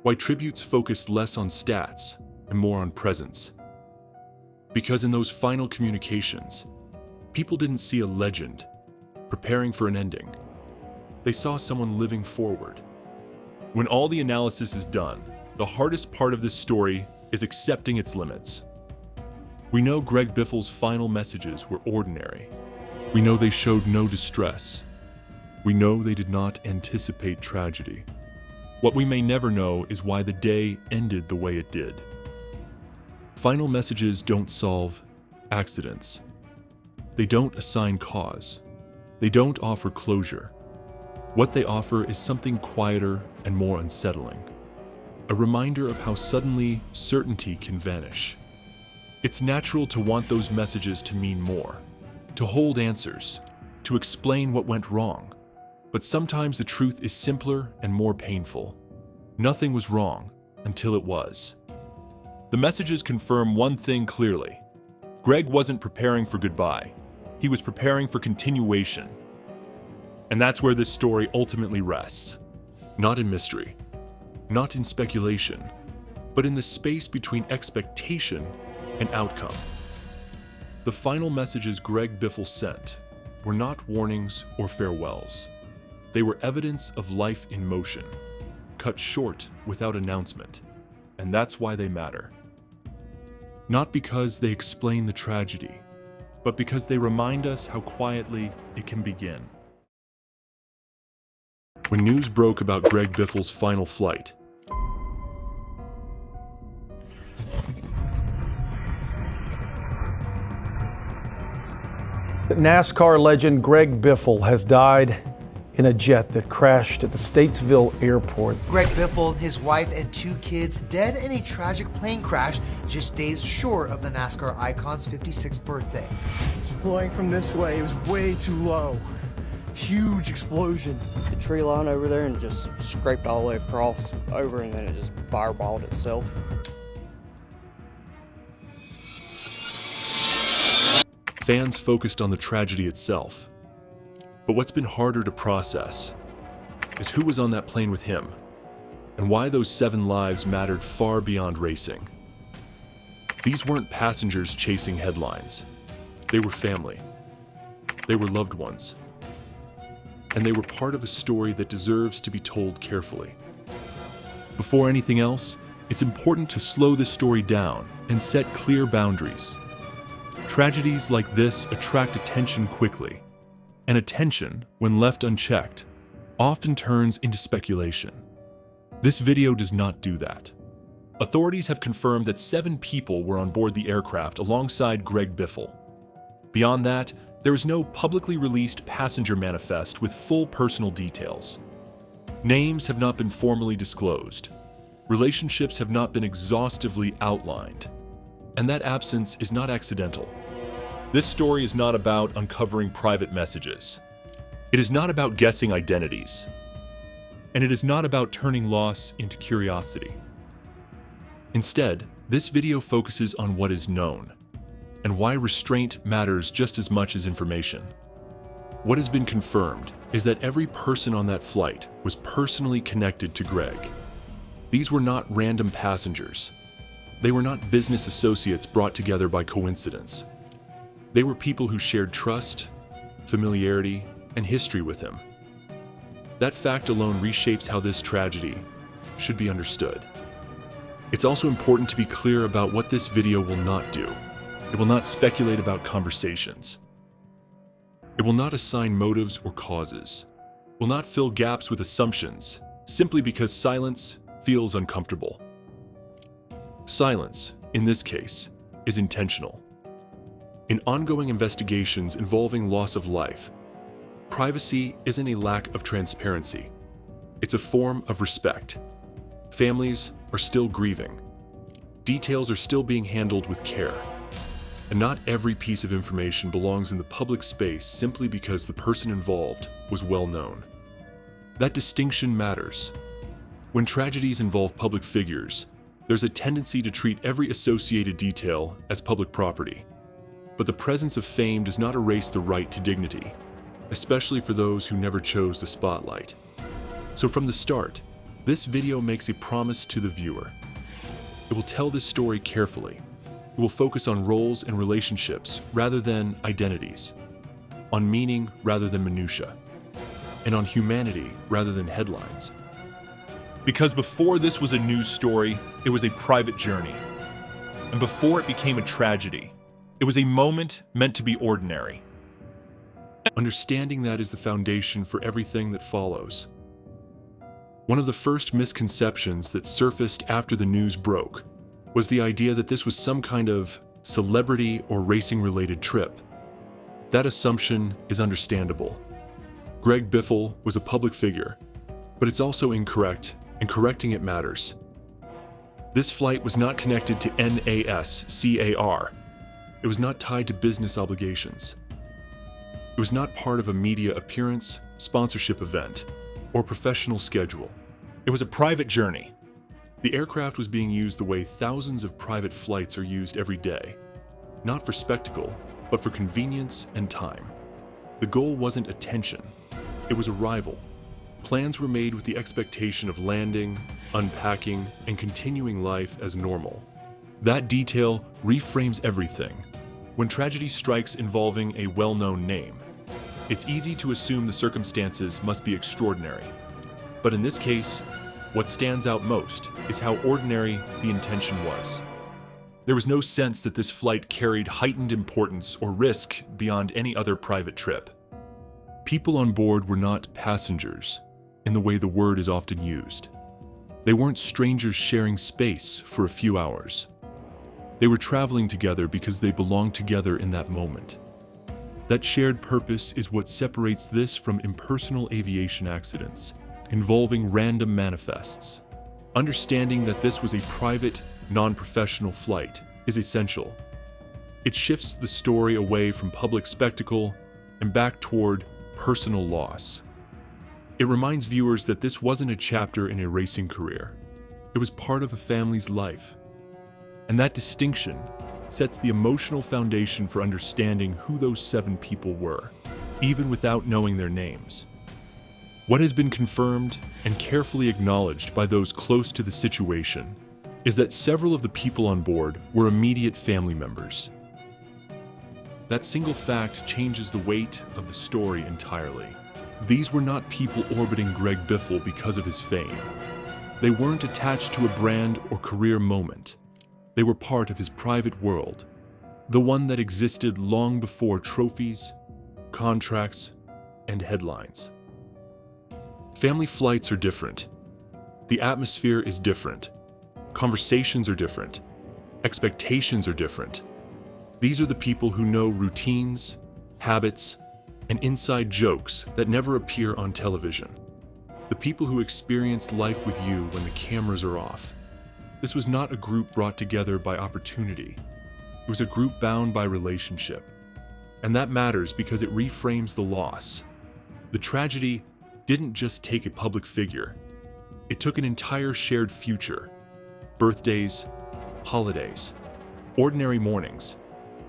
Why tributes focused less on stats and more on presence. Because in those final communications, people didn't see a legend preparing for an ending. They saw someone living forward. When all the analysis is done, the hardest part of this story is accepting its limits. We know Greg Biffle's final messages were ordinary. We know they showed no distress. We know they did not anticipate tragedy. What we may never know is why the day ended the way it did. Final messages don't solve accidents. They don't assign cause. They don't offer closure. What they offer is something quieter and more unsettling. A reminder of how suddenly certainty can vanish. It's natural to want those messages to mean more, to hold answers, to explain what went wrong. But sometimes the truth is simpler and more painful. Nothing was wrong until it was. The messages confirm one thing clearly. Greg wasn't preparing for goodbye. He was preparing for continuation. And that's where this story ultimately rests. Not in mystery, not in speculation, but in the space between expectation and outcome. The final messages Greg Biffle sent were not warnings or farewells. They were evidence of life in motion, cut short without announcement, and that's why they matter. Not because they explain the tragedy, but because they remind us how quietly it can begin. When news broke about Greg Biffle's final flight, NASCAR legend Greg Biffle has died in a jet that crashed at the Statesville airport. Greg Biffle, his wife, and 2 kids dead in a tragic plane crash just days short of the NASCAR icon's 56th birthday. It's flying from this way. It was way too low. Huge explosion. The tree line over there and just scraped all the way across over, and then it just fireballed itself. fans focused on the tragedy itself. But what's been harder to process is who was on that plane with him, and why those 7 lives mattered far beyond racing. These weren't passengers chasing headlines. They were family. They were loved ones. And they were part of a story that deserves to be told carefully. Before anything else, it's important to slow this story down and set clear boundaries. Tragedies like this attract attention quickly, And attention, when left unchecked, often turns into speculation. This video does not do that. Authorities have confirmed that 7 people were on board the aircraft alongside Greg Biffle. Beyond that, there is no publicly released passenger manifest with full personal details. Names have not been formally disclosed. Relationships have not been exhaustively outlined. And that absence is not accidental. This story is not about uncovering private messages. It is not about guessing identities. And it is not about turning loss into curiosity. Instead, this video focuses on what is known and why restraint matters just as much as information. What has been confirmed is that every person on that flight was personally connected to Greg. These were not random passengers. They were not business associates brought together by coincidence. They were people who shared trust, familiarity, and history with him. That fact alone reshapes how this tragedy should be understood. It's also important to be clear about what this video will not do. It will not speculate about conversations. It will not assign motives or causes. It will not fill gaps with assumptions, simply because silence feels uncomfortable. Silence, in this case, is intentional. In ongoing investigations involving loss of life, privacy isn't a lack of transparency. It's a form of respect. Families are still grieving. Details are still being handled with care. And not every piece of information belongs in the public space simply because the person involved was well known. That distinction matters. When tragedies involve public figures, there's a tendency to treat every associated detail as public property. But the presence of fame does not erase the right to dignity, especially for those who never chose the spotlight. So from the start, this video makes a promise to the viewer. It will tell this story carefully. It will focus on roles and relationships rather than identities, on meaning rather than minutia, and on humanity rather than headlines. Because before this was a news story, it was a private journey. And before it became a tragedy, it was a moment meant to be ordinary. Understanding that is the foundation for everything that follows. One of the first misconceptions that surfaced after the news broke was the idea that this was some kind of celebrity or racing-related trip. That assumption is understandable. Greg Biffle was a public figure, but it's also incorrect, and correcting it matters. This flight was not connected to NASCAR. It was not tied to business obligations. It was not part of a media appearance, sponsorship event, or professional schedule. It was a private journey. The aircraft was being used the way thousands of private flights are used every day, not for spectacle, but for convenience and time. The goal wasn't attention, it was arrival. Plans were made with the expectation of landing, unpacking, and continuing life as normal. That detail reframes everything. When tragedy strikes involving a well-known name, it's easy to assume the circumstances must be extraordinary. But in this case, what stands out most is how ordinary the intention was. There was no sense that this flight carried heightened importance or risk beyond any other private trip. People on board were not passengers, in the way the word is often used. They weren't strangers sharing space for a few hours. They were traveling together because they belonged together in that moment. That shared purpose is what separates this from impersonal aviation accidents involving random manifests. Understanding that this was a private, non-professional flight is essential. It shifts the story away from public spectacle and back toward personal loss. It reminds viewers that this wasn't a chapter in a racing career. It was part of a family's life. And that distinction sets the emotional foundation for understanding who those 7 people were, even without knowing their names. What has been confirmed and carefully acknowledged by those close to the situation is that several of the people on board were immediate family members. That single fact changes the weight of the story entirely. These were not people orbiting Greg Biffle because of his fame. They weren't attached to a brand or career moment. They were part of his private world, the one that existed long before trophies, contracts, and headlines. Family flights are different. The atmosphere is different. Conversations are different. Expectations are different. These are the people who know routines, habits, and inside jokes that never appear on television. The people who experience life with you when the cameras are off. This was not a group brought together by opportunity. It was a group bound by relationship. And that matters because it reframes the loss. The tragedy didn't just take a public figure. It took an entire shared future. Birthdays, holidays, ordinary mornings,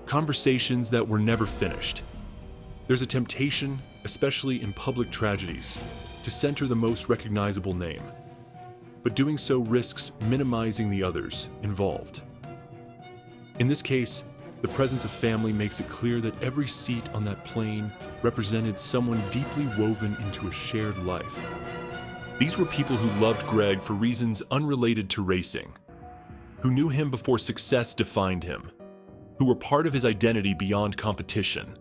conversations that were never finished. There's a temptation, especially in public tragedies, to center the most recognizable name. But doing so risks minimizing the others involved. In this case, the presence of family makes it clear that every seat on that plane represented someone deeply woven into a shared life. These were people who loved Greg for reasons unrelated to racing, who knew him before success defined him, who were part of his identity beyond competition.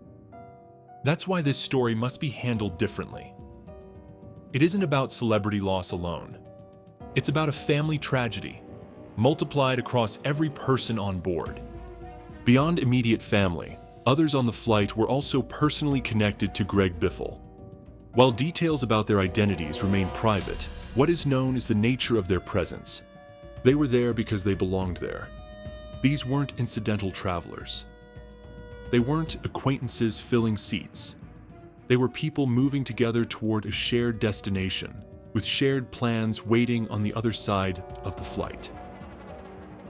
That's why this story must be handled differently. It isn't about celebrity loss alone. It's about a family tragedy, multiplied across every person on board. Beyond immediate family, others on the flight were also personally connected to Greg Biffle. While details about their identities remain private, what is known is the nature of their presence. They were there because they belonged there. These weren't incidental travelers. They weren't acquaintances filling seats. They were people moving together toward a shared destination, with shared plans waiting on the other side of the flight.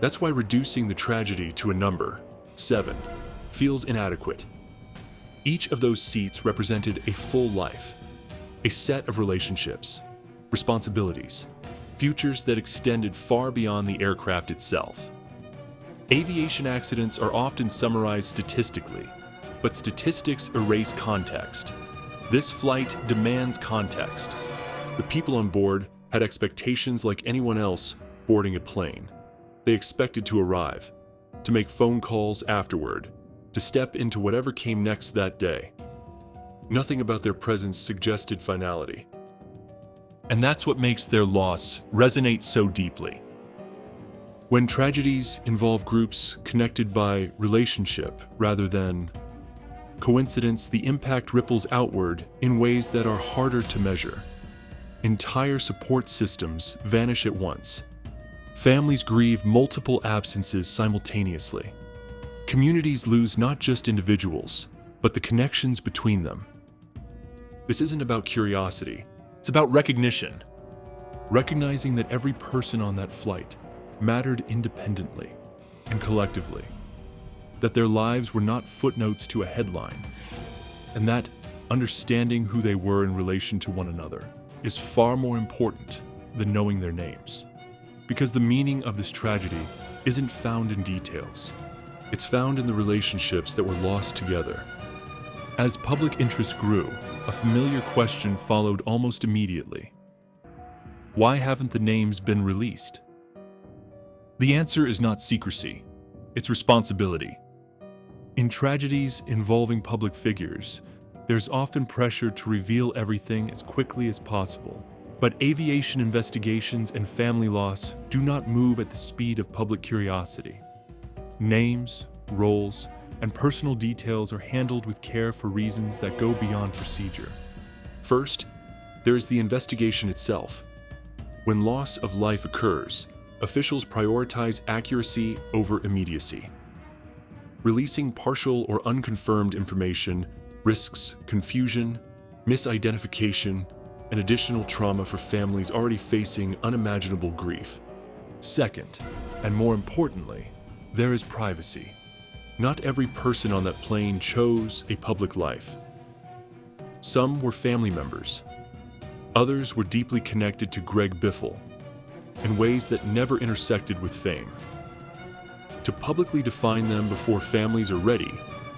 That's why reducing the tragedy to a number, 7, feels inadequate. Each of those seats represented a full life, a set of relationships, responsibilities, futures that extended far beyond the aircraft itself. Aviation accidents are often summarized statistically, but statistics erase context. This flight demands context. The people on board had expectations like anyone else boarding a plane. They expected to arrive, to make phone calls afterward, to step into whatever came next that day. Nothing about their presence suggested finality. And that's what makes their loss resonate so deeply. When tragedies involve groups connected by relationship rather than coincidence, the impact ripples outward in ways that are harder to measure. Entire support systems vanish at once. Families grieve multiple absences simultaneously. Communities lose not just individuals, but the connections between them. This isn't about curiosity, it's about recognition. Recognizing that every person on that flight mattered independently and collectively. That their lives were not footnotes to a headline, and that understanding who they were in relation to one another is far more important than knowing their names. Because the meaning of this tragedy isn't found in details. It's found in the relationships that were lost together. As public interest grew, a familiar question followed almost immediately. Why haven't the names been released? The answer is not secrecy, it's responsibility. In tragedies involving public figures, there's often pressure to reveal everything as quickly as possible. But aviation investigations and family loss do not move at the speed of public curiosity. Names, roles, and personal details are handled with care for reasons that go beyond procedure. First, there is the investigation itself. When loss of life occurs, officials prioritize accuracy over immediacy. Releasing partial or unconfirmed information risks confusion, misidentification, and additional trauma for families already facing unimaginable grief. Second, and more importantly, there is privacy. Not every person on that plane chose a public life. Some were family members. Others were deeply connected to Greg Biffle in ways that never intersected with fame. To publicly define them before families are ready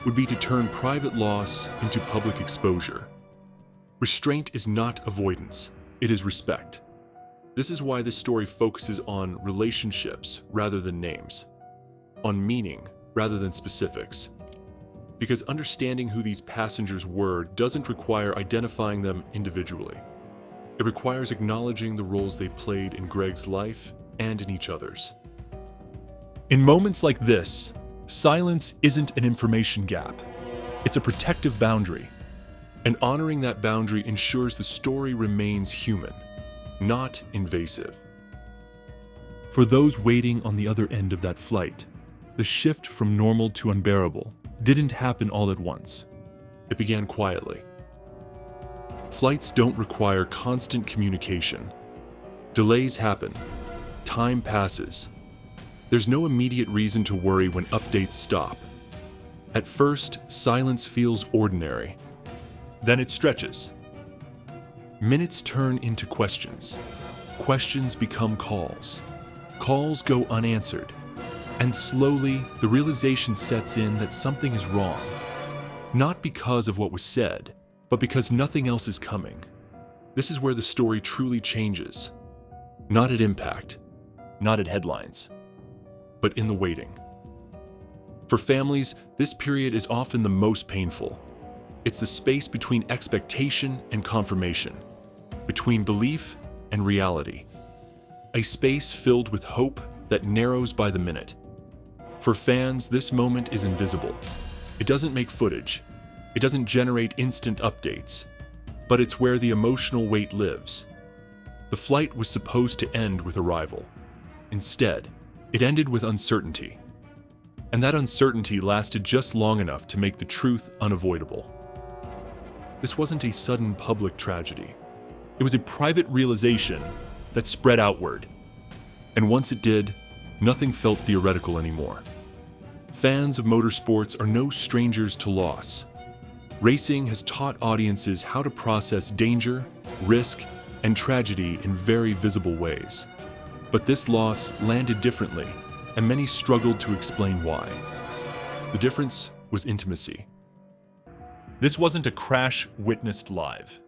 would be to turn private loss into public exposure. Restraint is not avoidance, it is respect. This is why this story focuses on relationships rather than names, on meaning rather than specifics. Because understanding who these passengers were doesn't require identifying them individually. It requires acknowledging the roles they played in Greg's life and in each other's. In moments like this, silence isn't an information gap. It's a protective boundary. And honoring that boundary ensures the story remains human, not invasive. For those waiting on the other end of that flight, the shift from normal to unbearable didn't happen all at once. It began quietly. Flights don't require constant communication. Delays happen. Time passes. There's no immediate reason to worry when updates stop. At first, silence feels ordinary. Then it stretches. Minutes turn into questions. Questions become calls. Calls go unanswered. And slowly, the realization sets in that something is wrong. Not because of what was said, but because nothing else is coming. This is where the story truly changes. Not at impact, not at headlines, but in the waiting. For families, this period is often the most painful. It's the space between expectation and confirmation, between belief and reality. A space filled with hope that narrows by the minute. For fans, this moment is invisible. It doesn't make footage. It doesn't generate instant updates. But it's where the emotional weight lives. The flight was supposed to end with arrival. Instead, it ended with uncertainty. And that uncertainty lasted just long enough to make the truth unavoidable. This wasn't a sudden public tragedy. It was a private realization that spread outward. And once it did, nothing felt theoretical anymore. Fans of motorsports are no strangers to loss. Racing has taught audiences how to process danger, risk, and tragedy in very visible ways. But this loss landed differently, and many struggled to explain why. The difference was intimacy. This wasn't a crash witnessed live.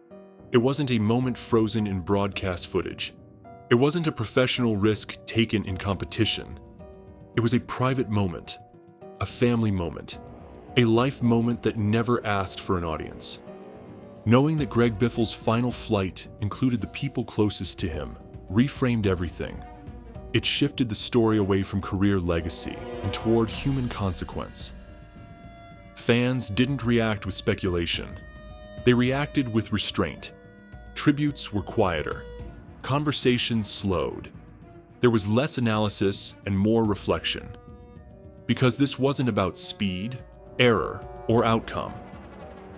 It wasn't a moment frozen in broadcast footage. It wasn't a professional risk taken in competition. It was a private moment, a family moment, a life moment that never asked for an audience. Knowing that Greg Biffle's final flight included the people closest to him reframed everything. It shifted the story away from career legacy and toward human consequence. Fans didn't react with speculation. They reacted with restraint. Tributes were quieter. Conversations slowed. There was less analysis and more reflection. Because this wasn't about speed, error, or outcome.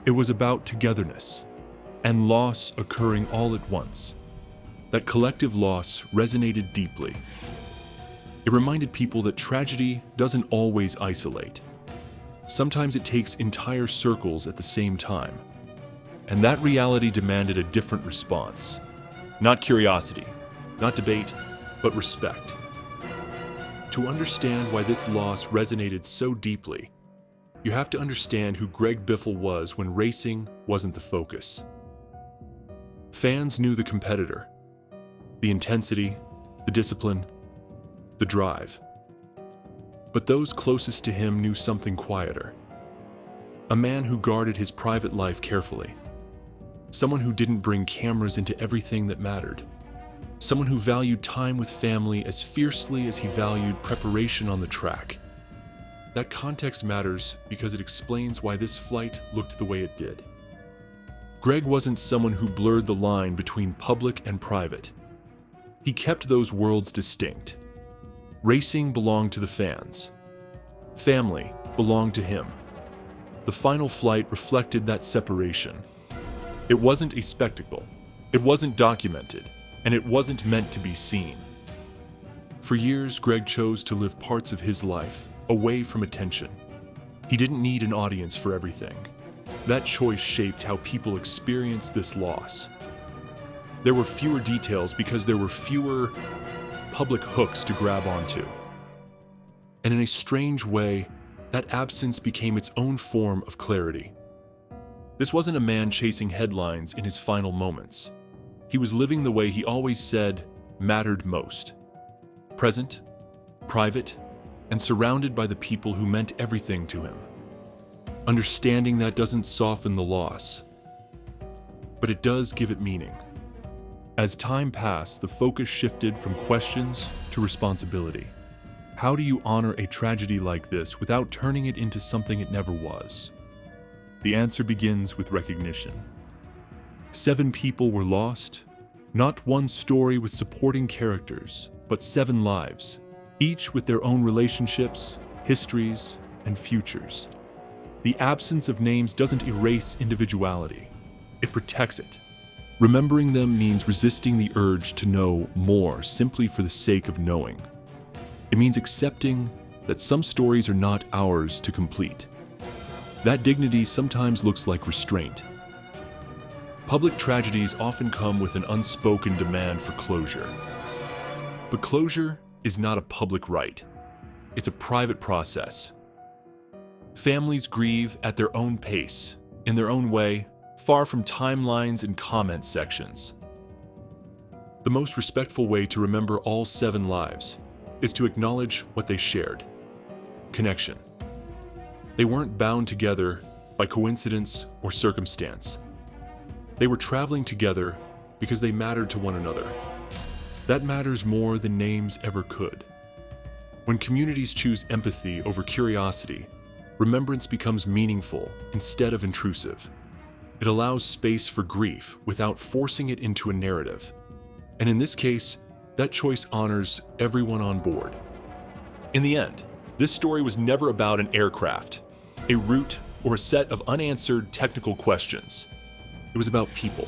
It was about togetherness and loss occurring all at once. That collective loss resonated deeply. It reminded people that tragedy doesn't always isolate. Sometimes it takes entire circles at the same time. And that reality demanded a different response. Not curiosity, not debate, but respect. To understand why this loss resonated so deeply, you have to understand who Greg Biffle was when racing wasn't the focus. Fans knew the competitor, the intensity, the discipline, the drive. But those closest to him knew something quieter. A man who guarded his private life carefully. Someone who didn't bring cameras into everything that mattered. Someone who valued time with family as fiercely as he valued preparation on the track. That context matters because it explains why this flight looked the way it did. Greg wasn't someone who blurred the line between public and private. He kept those worlds distinct. Racing belonged to the fans. Family belonged to him. The final flight reflected that separation. It wasn't a spectacle. It wasn't documented. And it wasn't meant to be seen. For years, Greg chose to live parts of his life away from attention. He didn't need an audience for everything. That choice shaped how people experienced this loss. There were fewer details because there were fewer public hooks to grab onto. And in a strange way, that absence became its own form of clarity. This wasn't a man chasing headlines in his final moments. He was living the way he always said mattered most. Present, private, and surrounded by the people who meant everything to him. Understanding that doesn't soften the loss, but it does give it meaning. As time passed, the focus shifted from questions to responsibility. How do you honor a tragedy like this without turning it into something it never was? The answer begins with recognition. 7 people were lost, not one story with supporting characters, but 7 lives, each with their own relationships, histories, and futures. The absence of names doesn't erase individuality, it protects it. Remembering them means resisting the urge to know more simply for the sake of knowing. It means accepting that some stories are not ours to complete. That dignity sometimes looks like restraint. Public tragedies often come with an unspoken demand for closure. But closure is not a public right. It's a private process. Families grieve at their own pace, in their own way, far from timelines and comment sections. The most respectful way to remember all 7 lives is to acknowledge what they shared: connection. They weren't bound together by coincidence or circumstance. They were traveling together because they mattered to one another. That matters more than names ever could. When communities choose empathy over curiosity, remembrance becomes meaningful instead of intrusive. It allows space for grief without forcing it into a narrative. And in this case, that choice honors everyone on board. In the end, this story was never about an aircraft, a route, or a set of unanswered technical questions. It was about people.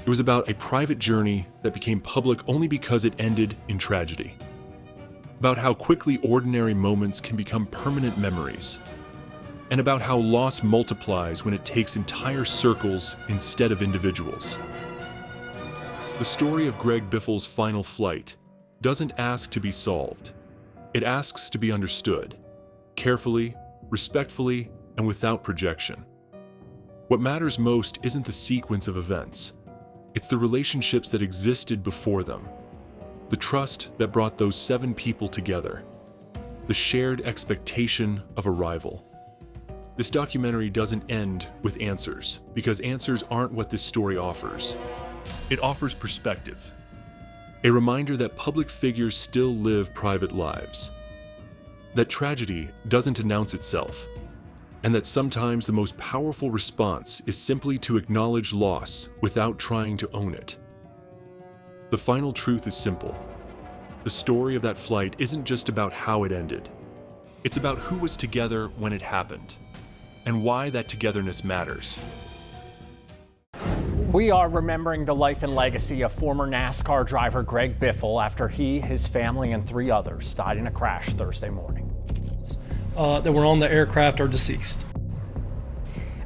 It was about a private journey that became public only because it ended in tragedy. About how quickly ordinary moments can become permanent memories. And about how loss multiplies when it takes entire circles instead of individuals. The story of Greg Biffle's final flight doesn't ask to be solved. It asks to be understood, carefully, respectfully, and without projection. What matters most isn't the sequence of events. It's the relationships that existed before them, the trust that brought those 7 people together, the shared expectation of arrival. This documentary doesn't end with answers, because answers aren't what this story offers. It offers perspective, a reminder that public figures still live private lives, that tragedy doesn't announce itself, and that sometimes the most powerful response is simply to acknowledge loss without trying to own it. The final truth is simple. The story of that flight isn't just about how it ended. It's about who was together when it happened, and why that togetherness matters. We are remembering the life and legacy of former NASCAR driver Greg Biffle after he, his family, and 3 others died in a crash Thursday morning. That were on the aircraft are deceased.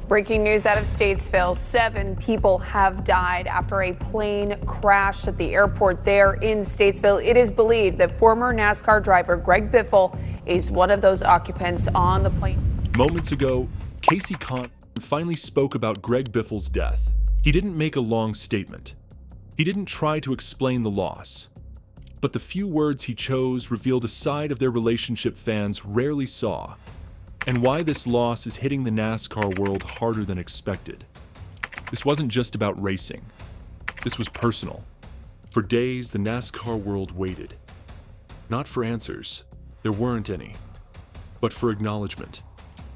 Breaking news out of Statesville. 7 people have died after a plane crashed at the airport there in Statesville. It is believed that former NASCAR driver Greg Biffle is one of those occupants on the plane. Moments ago, Casey Kahn finally spoke about Greg Biffle's death. He didn't make a long statement. He didn't try to explain the loss. But the few words he chose revealed a side of their relationship fans rarely saw, and why this loss is hitting the NASCAR world harder than expected. This wasn't just about racing. This was personal. For days, the NASCAR world waited. Not for answers, there weren't any, but for acknowledgement.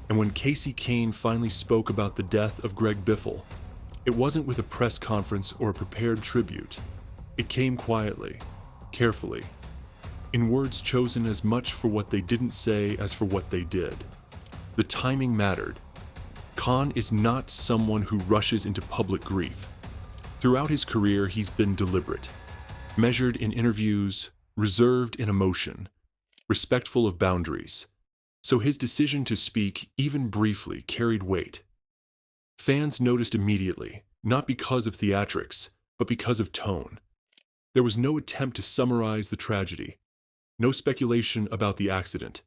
And when Casey Kahn finally spoke about the death of Greg Biffle, it wasn't with a press conference or a prepared tribute. It came quietly, carefully, in words chosen as much for what they didn't say as for what they did. The timing mattered. Kahn is not someone who rushes into public grief. Throughout his career, he's been deliberate, measured in interviews, reserved in emotion, respectful of boundaries. So his decision to speak, even briefly, carried weight. Fans noticed immediately, not because of theatrics, but because of tone. There was no attempt to summarize the tragedy, no speculation about the accident,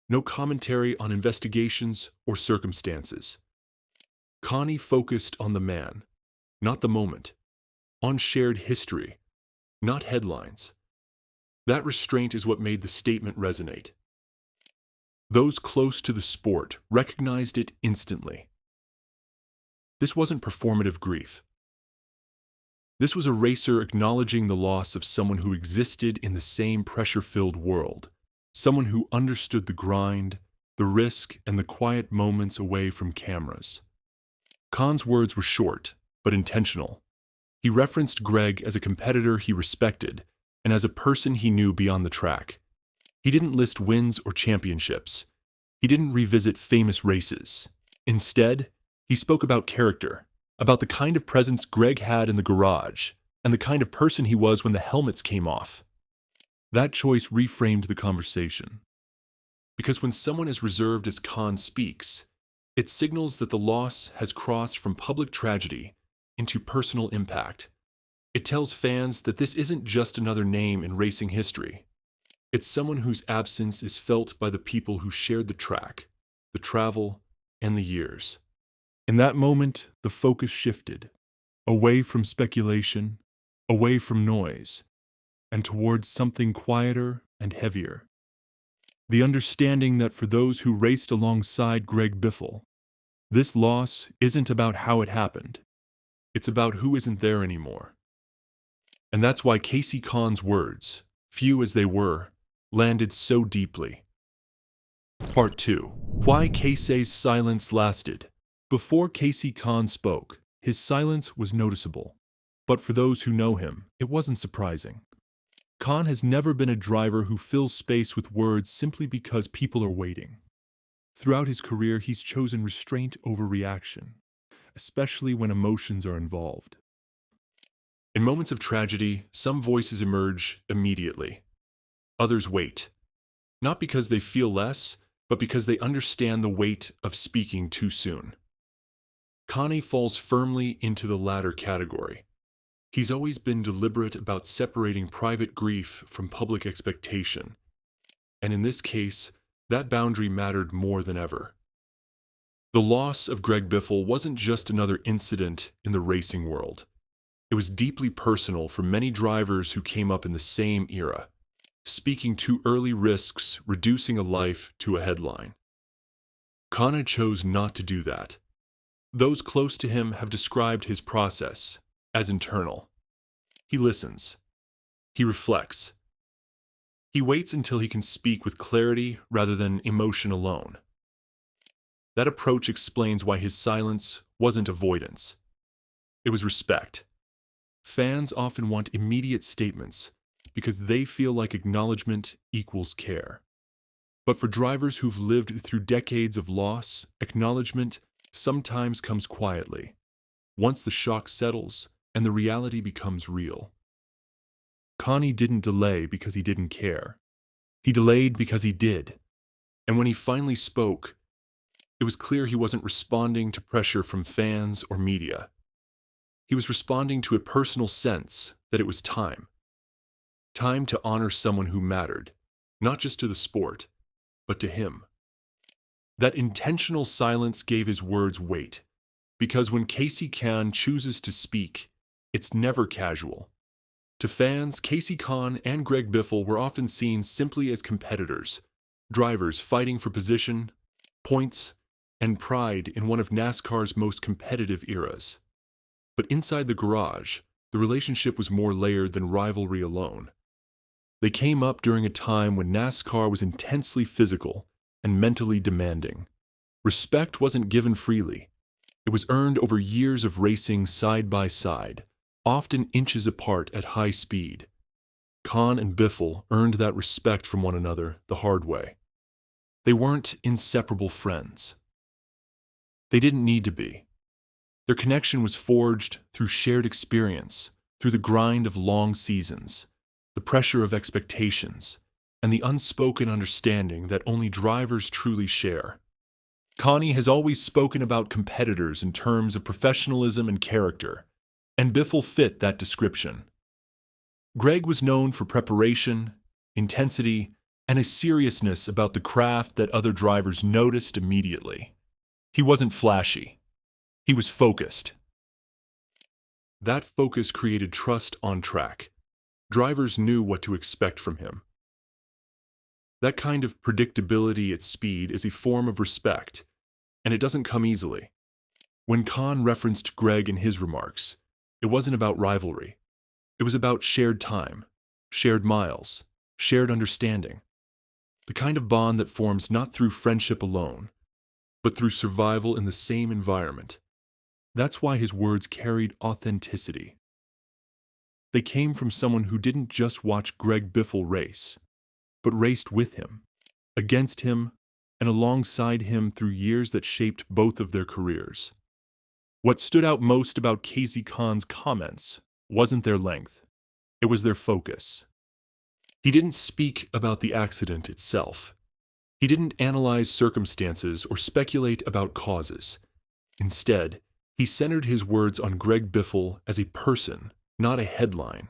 no commentary on investigations or circumstances. Connie focused on the man, not the moment, on shared history, not headlines. That restraint is what made the statement resonate. Those close to the sport recognized it instantly. This wasn't performative grief. This was a racer acknowledging the loss of someone who existed in the same pressure-filled world, someone who understood the grind, the risk, and the quiet moments away from cameras. Khan's words were short, but intentional. He referenced Greg as a competitor he respected and as a person he knew beyond the track. He didn't list wins or championships. He didn't revisit famous races. Instead, he spoke about character, about the kind of presence Greg had in the garage, and the kind of person he was when the helmets came off. That choice reframed the conversation. Because when someone as reserved as Khan speaks, it signals that the loss has crossed from public tragedy into personal impact. It tells fans that this isn't just another name in racing history. It's someone whose absence is felt by the people who shared the track, the travel, and the years. In that moment, the focus shifted, away from speculation, away from noise, and towards something quieter and heavier. The understanding that for those who raced alongside Greg Biffle, this loss isn't about how it happened. It's about who isn't there anymore. And that's why Casey Khan's words, few as they were, landed so deeply. Part 2. Why Casey's silence lasted. Before Casey Khan spoke, his silence was noticeable. But for those who know him, it wasn't surprising. Khan has never been a driver who fills space with words simply because people are waiting. Throughout his career, he's chosen restraint over reaction, especially when emotions are involved. In moments of tragedy, some voices emerge immediately. Others wait, not because they feel less, but because they understand the weight of speaking too soon. Khan falls firmly into the latter category. He's always been deliberate about separating private grief from public expectation, and in this case, that boundary mattered more than ever. The loss of Greg Biffle wasn't just another incident in the racing world. It was deeply personal for many drivers who came up in the same era, speaking to early risks, reducing a life to a headline. Khan chose not to do that. Those close to him have described his process as internal. He listens. He reflects. He waits until he can speak with clarity rather than emotion alone. That approach explains why his silence wasn't avoidance. It was respect. Fans often want immediate statements because they feel like acknowledgement equals care. But for drivers who've lived through decades of loss, acknowledgement sometimes comes quietly, once the shock settles and the reality becomes real. Connie didn't delay because he didn't care. He delayed because he did. And when he finally spoke, it was clear he wasn't responding to pressure from fans or media. He was responding to a personal sense that it was time. Time to honor someone who mattered, not just to the sport, but to him. That intentional silence gave his words weight, because when Casey Khan chooses to speak, it's never casual. To fans, Casey Khan and Greg Biffle were often seen simply as competitors, drivers fighting for position, points, and pride in one of NASCAR's most competitive eras. But inside the garage, the relationship was more layered than rivalry alone. They came up during a time when NASCAR was intensely physical and mentally demanding. Respect wasn't given freely. It was earned over years of racing side by side, often inches apart at high speed. Khan and Biffle earned that respect from one another the hard way. They weren't inseparable friends. They didn't need to be. Their connection was forged through shared experience, through the grind of long seasons, the pressure of expectations, and the unspoken understanding that only drivers truly share. Connie has always spoken about competitors in terms of professionalism and character, and Biffle fit that description. Greg was known for preparation, intensity, and a seriousness about the craft that other drivers noticed immediately. He wasn't flashy. He was focused. That focus created trust on track. Drivers knew what to expect from him. That kind of predictability at speed is a form of respect, and it doesn't come easily. When Khan referenced Greg in his remarks, it wasn't about rivalry. It was about shared time, shared miles, shared understanding. The kind of bond that forms not through friendship alone, but through survival in the same environment. That's why his words carried authenticity. They came from someone who didn't just watch Greg Biffle race, but raced with him, against him, and alongside him through years that shaped both of their careers. What stood out most about Casey Khan's comments wasn't their length, it was their focus. He didn't speak about the accident itself. He didn't analyze circumstances or speculate about causes. Instead, he centered his words on Greg Biffle as a person, not a headline.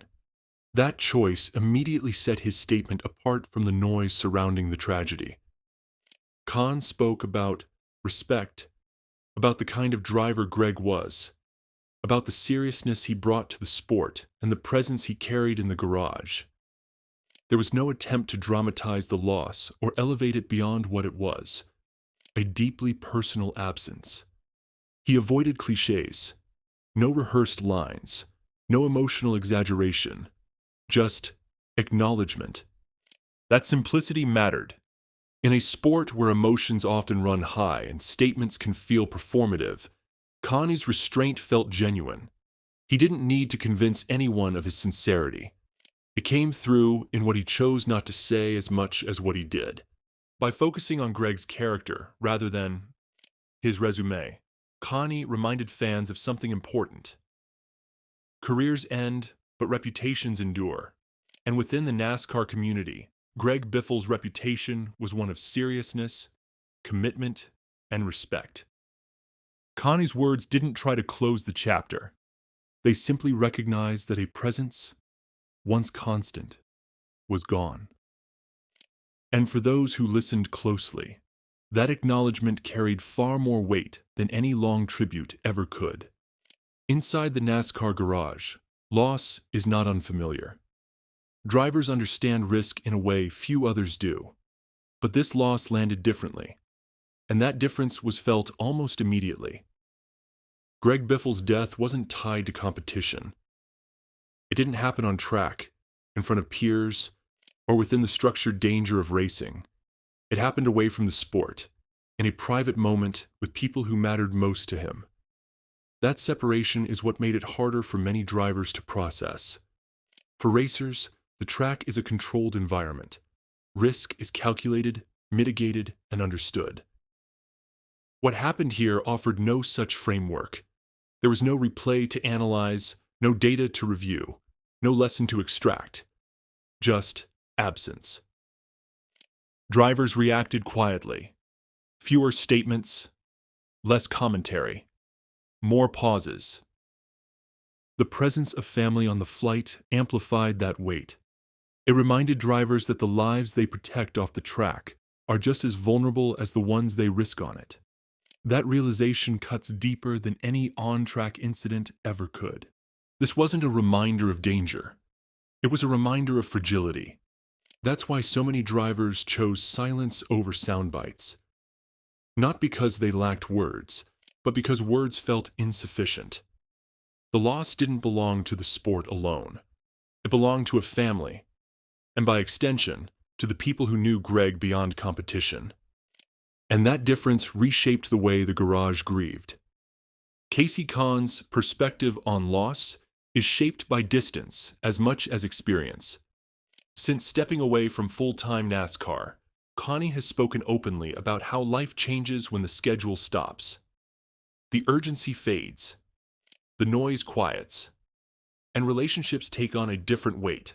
That choice immediately set his statement apart from the noise surrounding the tragedy. Khan spoke about respect, about the kind of driver Greg was, about the seriousness he brought to the sport and the presence he carried in the garage. There was no attempt to dramatize the loss or elevate it beyond what it was, a deeply personal absence. He avoided cliches, no rehearsed lines, no emotional exaggeration, just acknowledgement. That simplicity mattered. In a sport where emotions often run high and statements can feel performative, Khan's restraint felt genuine. He didn't need to convince anyone of his sincerity. It came through in what he chose not to say as much as what he did. By focusing on Greg's character rather than his resume, Khan reminded fans of something important. Careers end, but reputations endure. And within the NASCAR community, Greg Biffle's reputation was one of seriousness, commitment, and respect. Khan's words didn't try to close the chapter. They simply recognized that a presence, once constant, was gone. And for those who listened closely, that acknowledgement carried far more weight than any long tribute ever could. Inside the NASCAR garage, loss is not unfamiliar. Drivers understand risk in a way few others do. But this loss landed differently, and that difference was felt almost immediately. Greg Biffle's death wasn't tied to competition. It didn't happen on track, in front of peers, or within the structured danger of racing. It happened away from the sport, in a private moment with people who mattered most to him. That separation is what made it harder for many drivers to process. For racers, the track is a controlled environment. Risk is calculated, mitigated, and understood. What happened here offered no such framework. There was no replay to analyze, no data to review, no lesson to extract. Just absence. Drivers reacted quietly. Fewer statements, less commentary, more pauses. The presence of family on the flight amplified that weight. It reminded drivers that the lives they protect off the track are just as vulnerable as the ones they risk on it. That realization cuts deeper than any on-track incident ever could. This wasn't a reminder of danger. It was a reminder of fragility. That's why so many drivers chose silence over sound bites. Not because they lacked words, but because words felt insufficient. The loss didn't belong to the sport alone. It belonged to a family, and by extension, to the people who knew Greg beyond competition. And that difference reshaped the way the garage grieved. Casey Khan's perspective on loss is shaped by distance as much as experience. Since stepping away from full-time NASCAR, Connie has spoken openly about how life changes when the schedule stops. The urgency fades, the noise quiets, and relationships take on a different weight.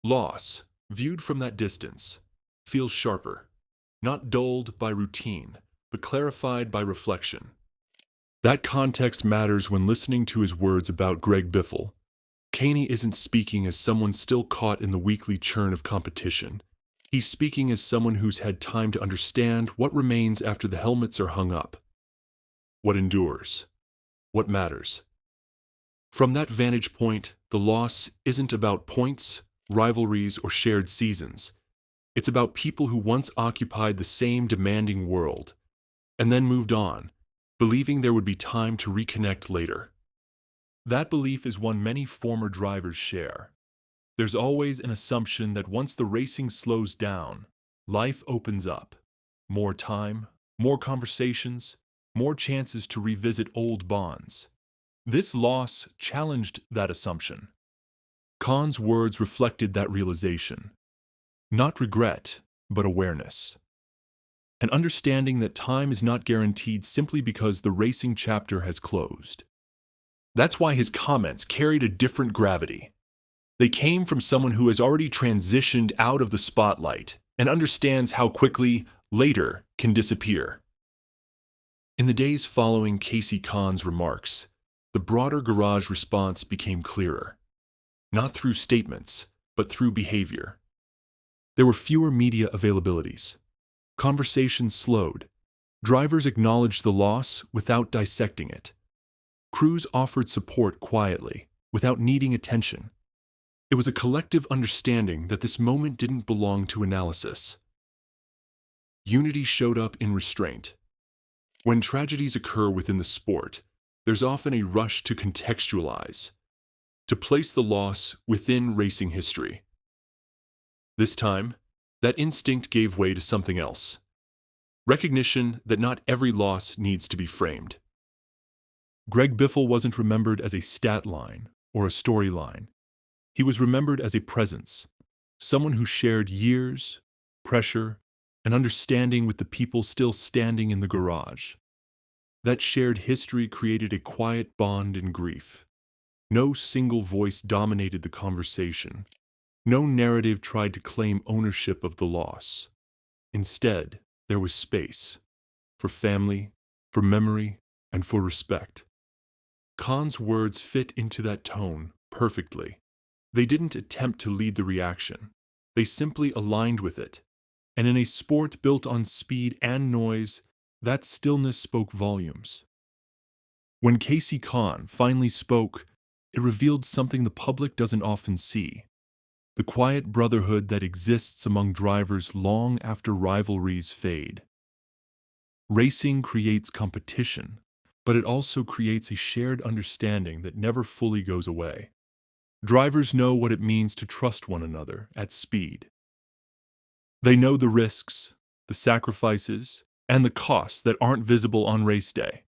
Loss, viewed from that distance, feels sharper, not dulled by routine, but clarified by reflection. That context matters when listening to his words about Greg Biffle. Caney isn't speaking as someone still caught in the weekly churn of competition. He's speaking as someone who's had time to understand what remains after the helmets are hung up. What endures. What matters. From that vantage point, the loss isn't about points, rivalries, or shared seasons. It's about people who once occupied the same demanding world and then moved on, believing there would be time to reconnect later. That belief is one many former drivers share. There's always an assumption that once the racing slows down, life opens up. More time, more conversations, more chances to revisit old bonds. This loss challenged that assumption. Khan's words reflected that realization. Not regret, but awareness. An understanding that time is not guaranteed simply because the racing chapter has closed. That's why his comments carried a different gravity. They came from someone who has already transitioned out of the spotlight and understands how quickly later can disappear. In the days following Casey Khan's remarks, the broader garage response became clearer. Not through statements, but through behavior. There were fewer media availabilities. Conversations slowed. Drivers acknowledged the loss without dissecting it. Crews offered support quietly, without needing attention. It was a collective understanding that this moment didn't belong to analysis. Unity showed up in restraint. When tragedies occur within the sport, there's often a rush to contextualize, to place the loss within racing history. This time, that instinct gave way to something else. Recognition that not every loss needs to be framed. Greg Biffle wasn't remembered as a stat line or a storyline. He was remembered as a presence, someone who shared years, pressure, and understanding with the people still standing in the garage. That shared history created a quiet bond in grief. No single voice dominated the conversation. No narrative tried to claim ownership of the loss. Instead, there was space for family, for memory, and for respect. Khan's words fit into that tone perfectly. They didn't attempt to lead the reaction. They simply aligned with it. And in a sport built on speed and noise, that stillness spoke volumes. When Casey Khan finally spoke, it revealed something the public doesn't often see. The quiet brotherhood that exists among drivers long after rivalries fade. Racing creates competition, but it also creates a shared understanding that never fully goes away. Drivers know what it means to trust one another at speed. They know the risks, the sacrifices, and the costs that aren't visible on race day.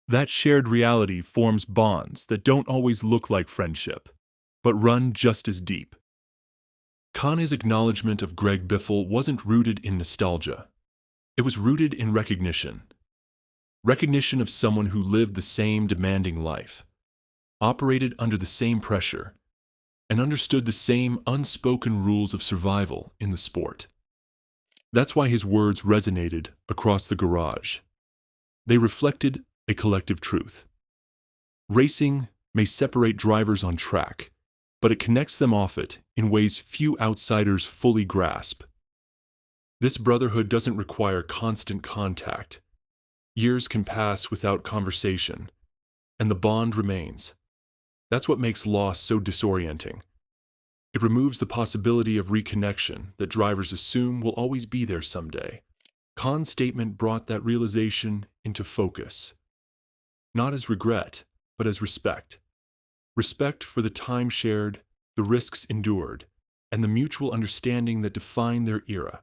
That shared reality forms bonds that don't always look like friendship, but run just as deep. Khan's acknowledgement of Greg Biffle wasn't rooted in nostalgia. It was rooted in recognition. Recognition of someone who lived the same demanding life, operated under the same pressure, and understood the same unspoken rules of survival in the sport. That's why his words resonated across the garage. They reflected a collective truth. Racing may separate drivers on track, but it connects them off it in ways few outsiders fully grasp. This brotherhood doesn't require constant contact. Years can pass without conversation, and the bond remains. That's what makes loss so disorienting. It removes the possibility of reconnection that drivers assume will always be there someday. Khan's statement brought that realization into focus. Not as regret, but as respect. Respect for the time shared, the risks endured, and the mutual understanding that defined their era.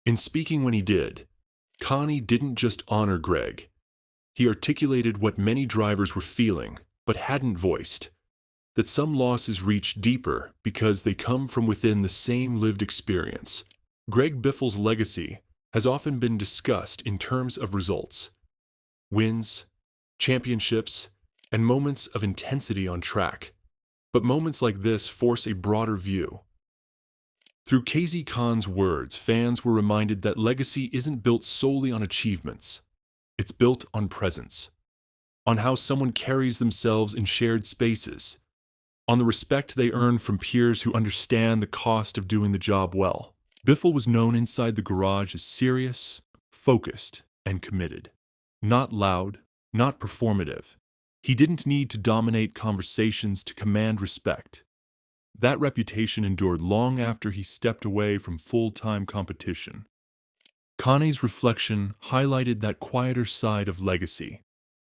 In speaking when he did, Khan didn't just honor Greg. He articulated what many drivers were feeling, but hadn't voiced. That some losses reach deeper because they come from within the same lived experience. Greg Biffle's legacy has often been discussed in terms of results. Wins, championships, and moments of intensity on track. But moments like this force a broader view. Through Casey Khan's words, fans were reminded that legacy isn't built solely on achievements. It's built on presence. On how someone carries themselves in shared spaces. On the respect they earn from peers who understand the cost of doing the job well. Biffle was known inside the garage as serious, focused, and committed. Not loud, not performative. He didn't need to dominate conversations to command respect. that reputation endured long after he stepped away from full-time competition. Connie's reflection highlighted that quieter side of legacy,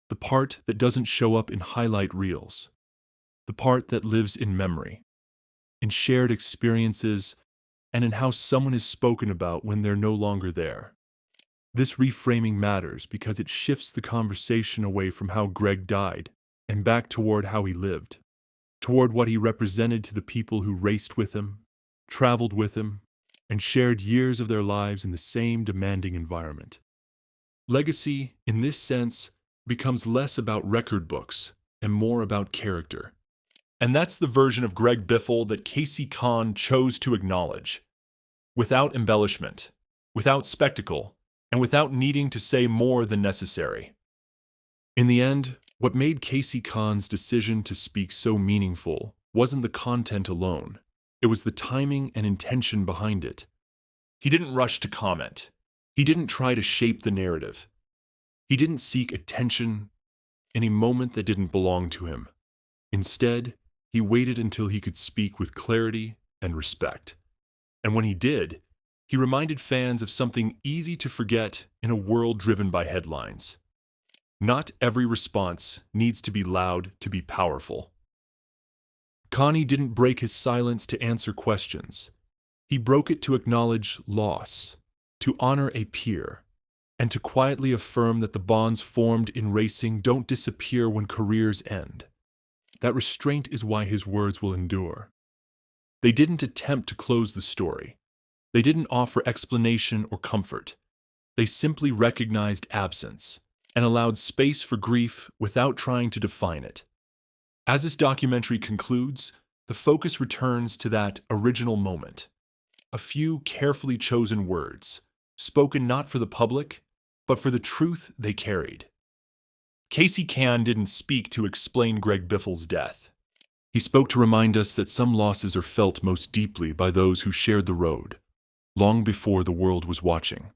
the part that doesn't show up in highlight reels, the part that lives in memory, in shared experiences, and in how someone is spoken about when they're no longer there. This reframing matters because it shifts the conversation away from how Greg died and back toward how he lived, toward what he represented to the people who raced with him, traveled with him, and shared years of their lives in the same demanding environment. Legacy, in this sense, becomes less about record books and more about character. And that's the version of Greg Biffle that Casey Kahn chose to acknowledge, without embellishment, without spectacle, and without needing to say more than necessary. In the end, what made Casey Kahn's decision to speak so meaningful wasn't the content alone. It was the timing and intention behind it. He didn't rush to comment. He didn't try to shape the narrative. He didn't seek attention in a moment that didn't belong to him. Instead, he waited until he could speak with clarity and respect. And when he did, he reminded fans of something easy to forget in a world driven by headlines. Not every response needs to be loud to be powerful. Connie didn't break his silence to answer questions. He broke it to acknowledge loss, to honor a peer, and to quietly affirm that the bonds formed in racing don't disappear when careers end. That restraint is why his words will endure. They didn't attempt to close the story. They didn't offer explanation or comfort. They simply recognized absence and allowed space for grief without trying to define it. As this documentary concludes, the focus returns to that original moment. A few carefully chosen words, spoken not for the public, but for the truth they carried. Casey Kahn didn't speak to explain Greg Biffle's death. He spoke to remind us that some losses are felt most deeply by those who shared the road, long before the world was watching.